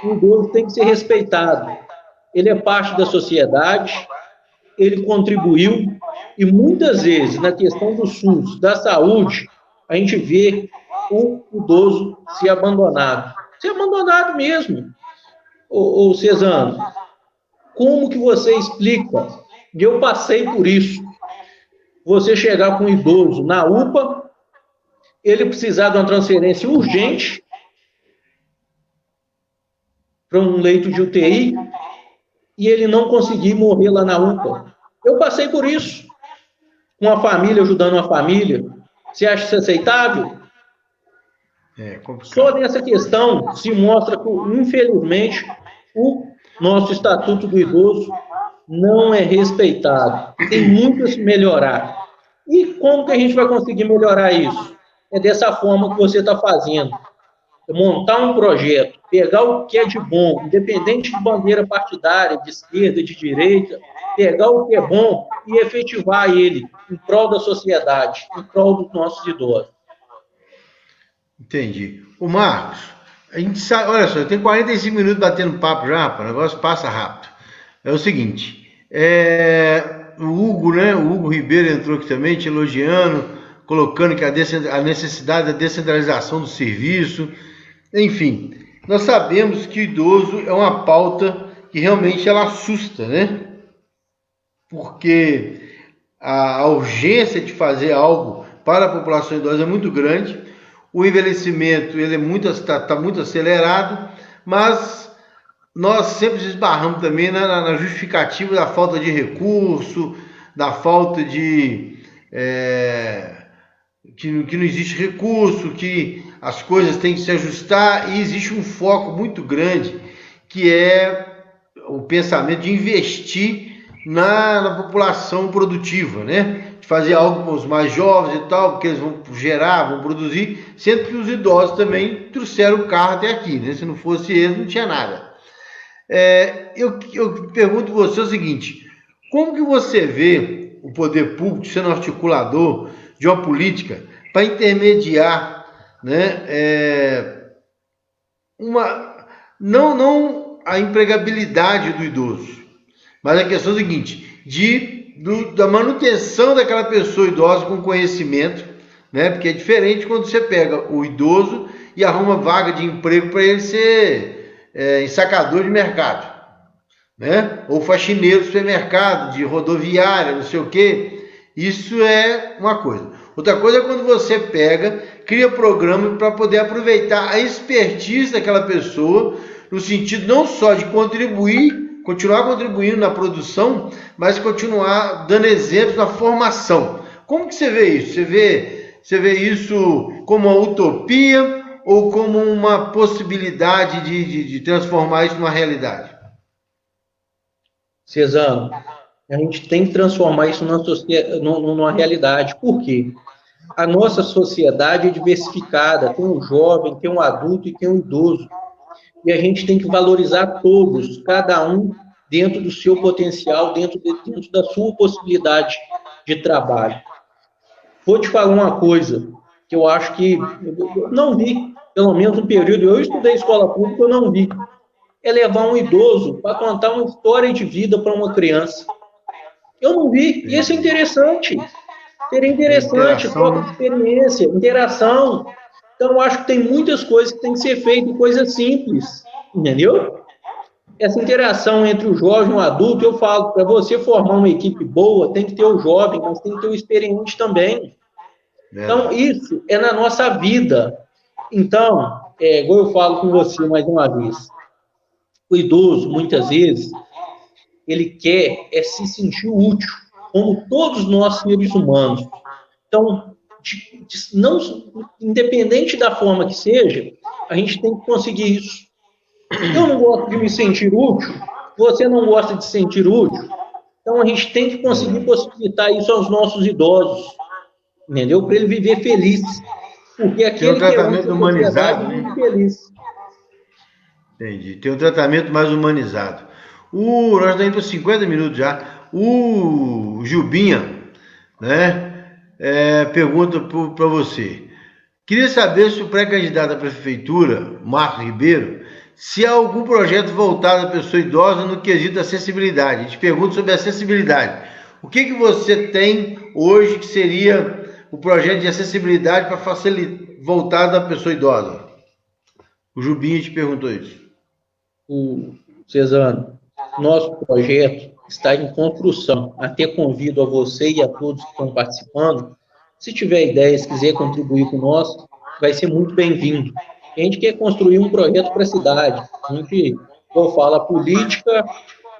O idoso tem que ser respeitado. Ele é parte da sociedade, ele contribuiu, e muitas vezes, na questão do SUS, da saúde, a gente vê o idoso ser abandonado. Ser abandonado mesmo. Ô Cezano, como que você explica? E eu passei por isso. Você chegar com um idoso na UPA, ele precisar de uma transferência urgente para um leito de UTI e ele não conseguir morrer lá na UPA. Eu passei por isso, com uma família ajudando uma família. Você acha isso aceitável? Só nessa questão se mostra que, infelizmente, o nosso Estatuto do Idoso não é respeitado. Tem muito a se melhorar. E como que a gente vai conseguir melhorar isso? É dessa forma que você está fazendo. Montar um projeto, pegar o que é de bom, independente de bandeira partidária, de esquerda, de direita, pegar o que é bom e efetivar ele em prol da sociedade, em prol dos nossos idosos. Entendi. O Marcos, a gente sabe, olha só, tem 45 minutos batendo papo já, rapaz, o negócio passa rápido. É o seguinte, o Hugo, né? O Hugo Ribeiro entrou aqui também, te elogiando, colocando que a necessidade da descentralização do serviço. Enfim, nós sabemos que o idoso é uma pauta que realmente ela assusta, né? Porque a urgência de fazer algo para a população idosa é muito grande. O envelhecimento ele está muito acelerado, mas nós sempre esbarramos também na justificativa da falta de recurso, da falta de que não existe recurso, que as coisas têm que se ajustar, e existe um foco muito grande que é o pensamento de investir na população produtiva, né? De fazer algo com os mais jovens e tal, porque eles vão gerar, vão produzir, sendo que os idosos também trouxeram o carro até aqui, né? Se não fosse eles, não tinha nada. Eu pergunto a você o seguinte, como que você vê o poder público sendo articulador de uma política para intermediar, né, não a empregabilidade do idoso, mas a questão é a seguinte, da manutenção daquela pessoa idosa com conhecimento, né, porque é diferente quando você pega o idoso e arruma vaga de emprego para ele ser ensacador de mercado, né, ou faxineiro do supermercado, de rodoviária, não sei o quê. Isso é uma coisa. Outra coisa é quando você pega, cria programa para poder aproveitar a expertise daquela pessoa, no sentido não só de continuar contribuindo na produção, mas continuar dando exemplos na formação. Como que você vê isso? Você vê isso como uma utopia ou como uma possibilidade de transformar isso numa realidade? Cezano, a gente tem que transformar isso numa realidade. Por quê? A nossa sociedade é diversificada, tem um jovem, tem um adulto e tem um idoso. E a gente tem que valorizar todos, cada um dentro do seu potencial, dentro da sua possibilidade de trabalho. Vou te falar uma coisa que eu acho que eu não vi, pelo menos no período, eu estudei escola pública, eu não vi. É levar um idoso para contar uma história de vida para uma criança. Eu não vi, e isso é interessante. Seria interessante, troca de experiência, interação. Então, eu acho que tem muitas coisas que tem que ser feitas, coisas simples, entendeu? Essa interação entre o jovem e o adulto, eu falo, para você formar uma equipe boa, tem que ter o jovem, mas tem que ter o experiente também. Então, isso é na nossa vida. Então, igual eu falo com você mais uma vez, o idoso, muitas vezes, ele quer se sentir útil, como todos nós seres humanos. Então, não, independente da forma que seja, a gente tem que conseguir isso. Eu não gosto de me sentir útil, você não gosta de se sentir útil, então a gente tem que conseguir possibilitar isso aos nossos idosos, entendeu? Para ele viver feliz, porque aquele que é útil humanizado, vive feliz. Entendi. Tem um tratamento mais humanizado. Nós estamos indo para 50 minutos já. O Gilbinha, né? Pergunta para você. Queria saber se o pré-candidato à prefeitura, Marcos Ribeiro, se há algum projeto voltado à pessoa idosa no quesito da acessibilidade. A gente pergunta sobre a acessibilidade. O que você tem hoje que seria o projeto de acessibilidade para facilitar voltado à pessoa idosa? O Jubinha te perguntou isso. Cezano, nosso projeto está em construção. Até convido a você e a todos que estão participando, Se tiver ideias, quiser contribuir com nós, vai ser muito bem-vindo. A gente quer construir um projeto para a cidade. A gente, como fala, a política,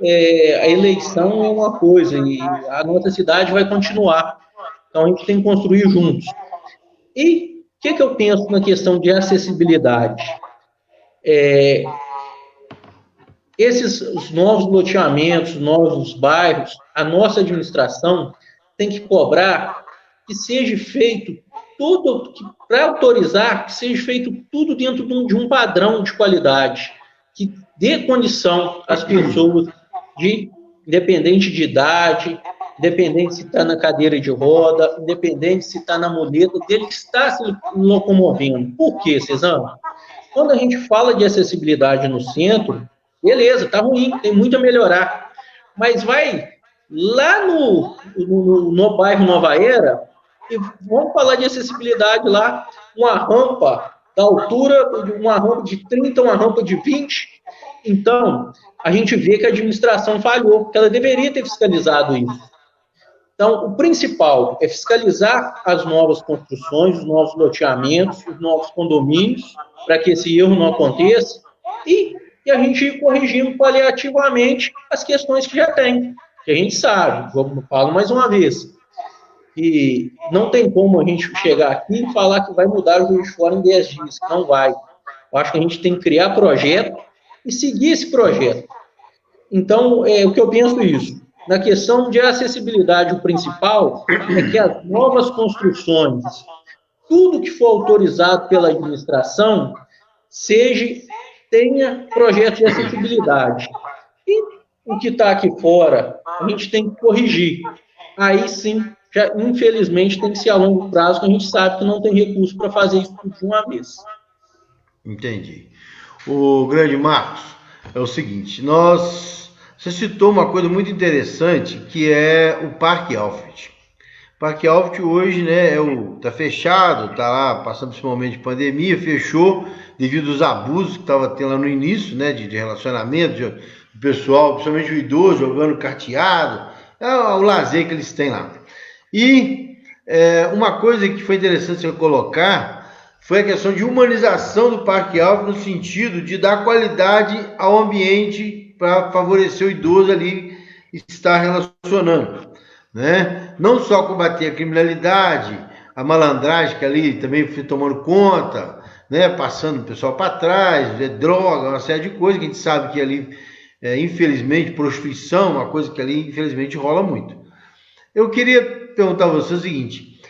a eleição é uma coisa e a nossa cidade vai continuar. Então, a gente tem que construir juntos. E o que eu penso na questão de acessibilidade? Os novos loteamentos, novos bairros, a nossa administração tem que cobrar que seja feito tudo, para autorizar, que seja feito tudo dentro de um padrão de qualidade, que dê condição às pessoas, independente de idade, independente se está na cadeira de roda, independente se está na muleta, dele que está se locomovendo. Por quê, Cezanne? Quando a gente fala de acessibilidade no centro, beleza, tá ruim, tem muito a melhorar. Mas vai lá no bairro Nova Era e vamos falar de acessibilidade lá, uma rampa da altura, uma rampa de 30, uma rampa de 20. Então, a gente vê que a administração falhou, porque ela deveria ter fiscalizado isso. Então, o principal é fiscalizar as novas construções, os novos loteamentos, os novos condomínios, para que esse erro não aconteça, e a gente ir corrigindo paliativamente as questões que já tem, que a gente sabe, eu falo mais uma vez, que não tem como a gente chegar aqui e falar que vai mudar o Juiz de Fora em 10 dias, não vai. Eu acho que a gente tem que criar projeto e seguir esse projeto. Então, o que eu penso é isso. Na questão de acessibilidade, o principal é que as novas construções, tudo que for autorizado pela administração, tenha projeto de acessibilidade. E o que está aqui fora, a gente tem que corrigir. Aí sim, já, infelizmente, tem que ser a longo prazo, que a gente sabe que não tem recurso para fazer isso tudo de uma vez. Entendi. O grande Marcos, é o seguinte, você citou uma coisa muito interessante, que é o Parque Alfred. O Parque Alfred hoje, né, tá fechado, tá lá passando esse momento de pandemia, fechou devido aos abusos que estava tendo lá no início, né, de relacionamento, do pessoal, principalmente o idoso, jogando carteado, o lazer que eles têm lá. E uma coisa que foi interessante você colocar foi a questão de humanização do Parque Alfred, no sentido de dar qualidade ao ambiente para favorecer o idoso ali estar relacionando, né? Não só combater a criminalidade, a malandragem que ali também foi tomando conta, né? Passando o pessoal para trás, droga, uma série de coisas que a gente sabe que ali, infelizmente, prostituição, uma coisa que ali, infelizmente, rola muito. Eu queria perguntar a você o seguinte,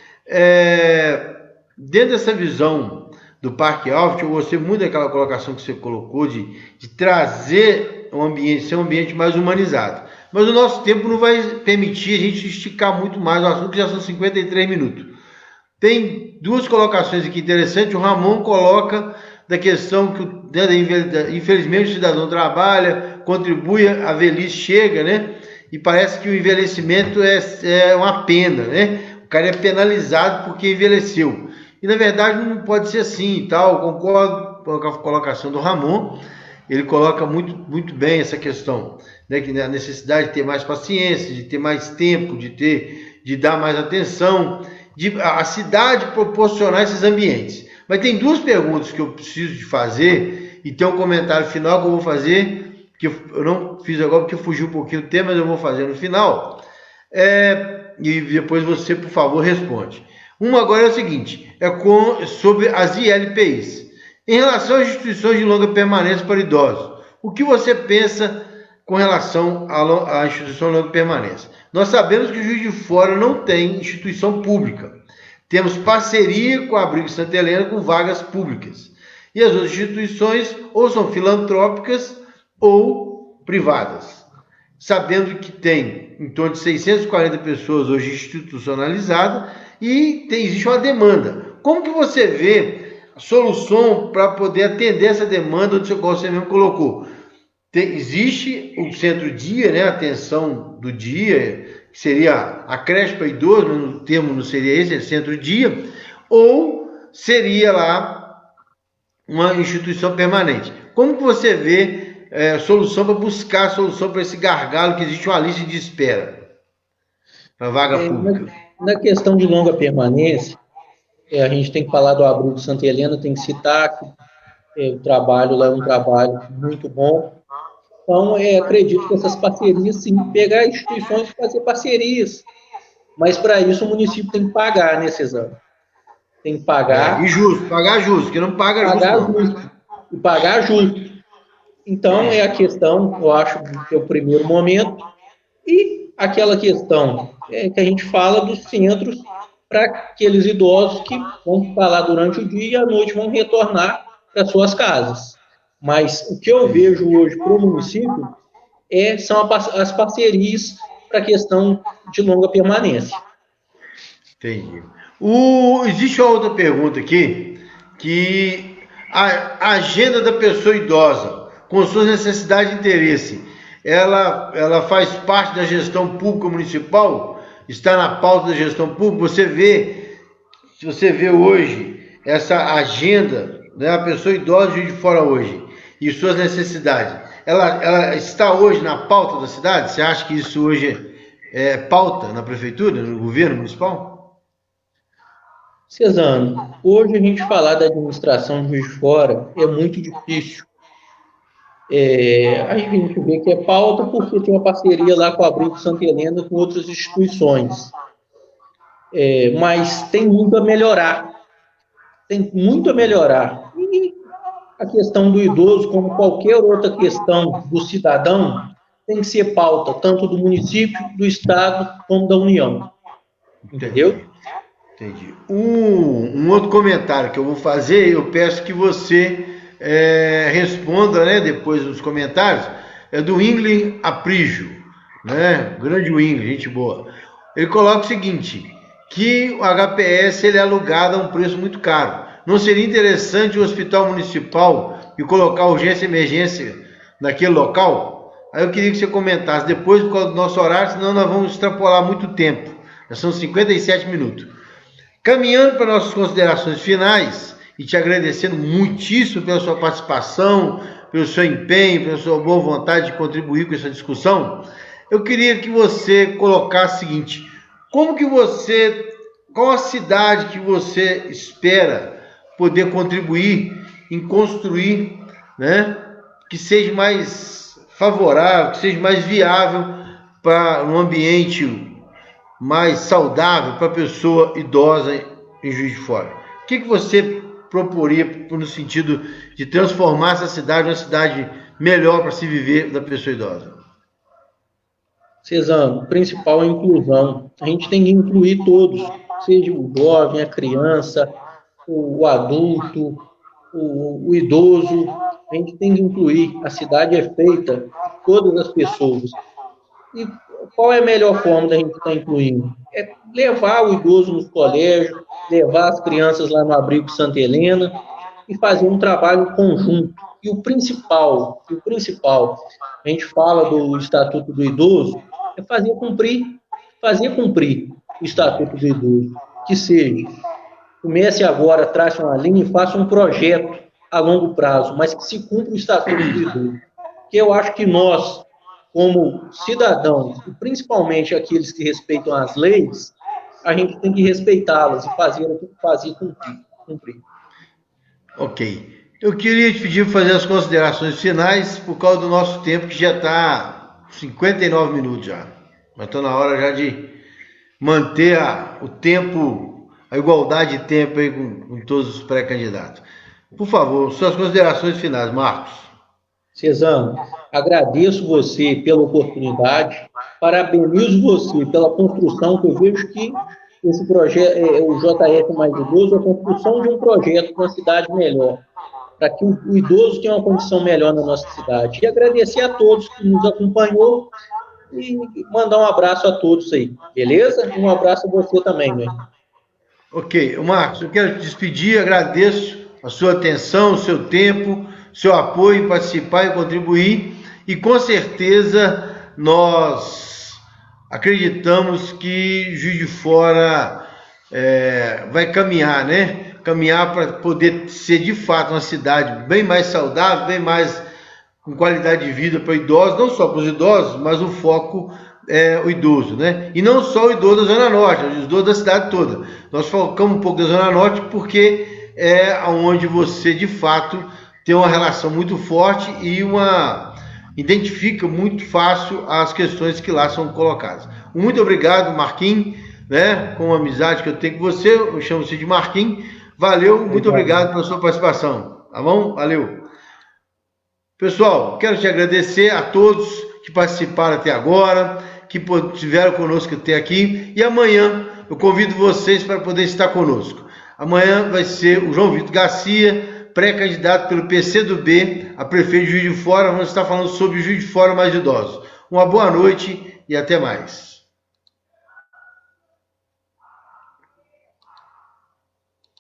dentro dessa visão do Parque Alfred, eu gostei muito daquela colocação que você colocou de trazer ser um ambiente mais humanizado. Mas o nosso tempo não vai permitir a gente esticar muito mais o assunto, que já são 53 minutos. Tem duas colocações aqui interessantes. O Ramon coloca da questão que, infelizmente, o cidadão trabalha, contribui, a velhice chega, né? E parece que o envelhecimento é uma pena, né? O cara é penalizado porque envelheceu. E, na verdade, não pode ser assim e tal. Eu concordo com a colocação do Ramon. Ele coloca muito, muito bem essa questão, né? Que a necessidade de ter mais paciência, de ter mais tempo, de dar mais atenção, de a cidade proporcionar esses ambientes. Mas tem duas perguntas que eu preciso de fazer, e tem um comentário final que eu vou fazer, que eu não fiz agora porque fugiu um pouquinho do tema, mas eu vou fazer no final. E depois você, por favor, responde. Uma agora é o seguinte, sobre as ILPIs. Em relação às instituições de longa permanência para idosos, o que você pensa com relação à instituição de longa permanência? Nós sabemos que o Juiz de Fora não tem instituição pública. Temos parceria com a Abrigo Santa Helena com vagas públicas. E as outras instituições ou são filantrópicas ou privadas. Sabendo que tem em torno de 640 pessoas hoje institucionalizadas e existe uma demanda. Como que você vê a solução para poder atender essa demanda, onde você mesmo colocou? Existe o centro-dia, né, a atenção do dia, que seria a creche para idoso, mas o termo não seria esse, é centro-dia, ou seria lá uma instituição permanente. Como que você vê solução para buscar solução para esse gargalo que existe uma lista de espera para vaga pública? Na questão de longa permanência, a gente tem que falar do Abrigo Santa Helena, tem que citar que o trabalho lá é um trabalho muito bom. Então, acredito que essas parcerias, sim, pegar instituições e fazer parcerias. Mas, para isso, o município tem que pagar, né, Cesar? Tem que E justo, pagar justo, que não paga justo, pagar não. justo, e pagar justo. Então, é a questão, eu acho, que é o primeiro momento. E aquela questão que a gente fala dos centros para aqueles idosos que vão ficar lá durante o dia e à noite vão retornar para suas casas. Mas o que eu vejo hoje para o município são as parcerias para a questão de longa permanência. Entendi. Existe uma outra pergunta aqui, que a agenda da pessoa idosa, com suas necessidades e interesse, ela faz parte da gestão pública municipal? Está na pauta da gestão pública? Se você vê hoje essa agenda, né, a pessoa idosa de fora hoje e suas necessidades, ela está hoje na pauta da cidade? Você acha que isso hoje é pauta na prefeitura, no governo municipal? Cesano, hoje a gente falar da administração de Juiz de Fora é muito difícil. A gente vê que é pauta porque tem uma parceria lá com a Abrigo Santa Helena com outras instituições. Mas tem muito a melhorar. Tem muito a melhorar. E a questão do idoso, como qualquer outra questão do cidadão, tem que ser pauta, tanto do município, do estado, como da União. Entendeu? Entendi. Um outro comentário que eu vou fazer, eu peço que você responda, né, depois dos comentários, é do Ingrid Aprígio, né, grande Ingrid, gente boa. Ele coloca o seguinte, que o HPS ele é alugado a um preço muito caro. Não seria interessante o hospital municipal e colocar urgência e emergência naquele local? Aí eu queria que você comentasse depois, por causa do nosso horário, senão nós vamos extrapolar muito tempo. Já são 57 minutos. Caminhando para nossas considerações finais e te agradecendo muitíssimo pela sua participação, pelo seu empenho, pela sua boa vontade de contribuir com essa discussão, eu queria que você colocasse o seguinte, qual a cidade que você espera poder contribuir em construir, né, que seja mais favorável, que seja mais viável para um ambiente mais saudável para a pessoa idosa em Juiz de Fora? O que você proporia no sentido de transformar essa cidade em uma cidade melhor para se viver da pessoa idosa? Cesano, o principal é a inclusão. A gente tem que incluir todos, seja o jovem, a criança, o adulto, o idoso. A gente tem que incluir. A cidade é feita de todas as pessoas. E qual é a melhor forma da gente estar incluindo? É levar o idoso nos colégios, levar as crianças lá no Abrigo Santa Helena e fazer um trabalho conjunto. E o principal, a gente fala do Estatuto do Idoso, é fazer cumprir o Estatuto do Idoso. Que seja, comece agora, trace uma linha e faça um projeto a longo prazo, mas que se cumpra o Estatuto do Idoso. Porque eu acho que nós, como cidadãos, e principalmente aqueles que respeitam as leis, a gente tem que respeitá-las e fazer cumprir. Ok. Eu queria te pedir para fazer as considerações finais por causa do nosso tempo, que já está 59 minutos já. Mas está na hora já de manter o tempo, a igualdade de tempo aí com todos os pré-candidatos. Por favor, suas considerações finais, Marcos. Cesano, agradeço você pela oportunidade, parabenizo você pela construção, que eu vejo que esse projeto, o JF Mais Idoso, é a construção de um projeto para uma cidade melhor, para que o idoso tenha uma condição melhor na nossa cidade. E agradecer a todos que nos acompanhou e mandar um abraço a todos aí, beleza? Um abraço a você também, velho. Ok, Marcos, eu quero te despedir, agradeço a sua atenção, o seu tempo, seu apoio em participar e contribuir, e com certeza nós acreditamos que Juiz de Fora vai caminhar, né? Caminhar para poder ser de fato uma cidade bem mais saudável, bem mais com qualidade de vida para idosos, não só para os idosos, mas o foco o idoso, né? E não só o idoso da Zona Norte, o idoso da cidade toda. Nós focamos um pouco da Zona Norte porque é onde você, de fato, tem uma relação muito forte e identifica muito fácil as questões que lá são colocadas. Muito obrigado, Marquinhos, né? Com a amizade que eu tenho com você, eu chamo você de Marquinhos. Valeu, muito obrigado pela sua participação. Tá bom? Valeu. Pessoal, quero te agradecer a todos que participaram até agora, que estiveram conosco até aqui. E amanhã eu convido vocês para poder estar conosco. Amanhã vai ser o João Vitor Garcia, pré-candidato pelo PCdoB a prefeito de Juiz de Fora. Vamos estar falando sobre o Juiz de Fora mais idosos. Uma boa noite e até mais.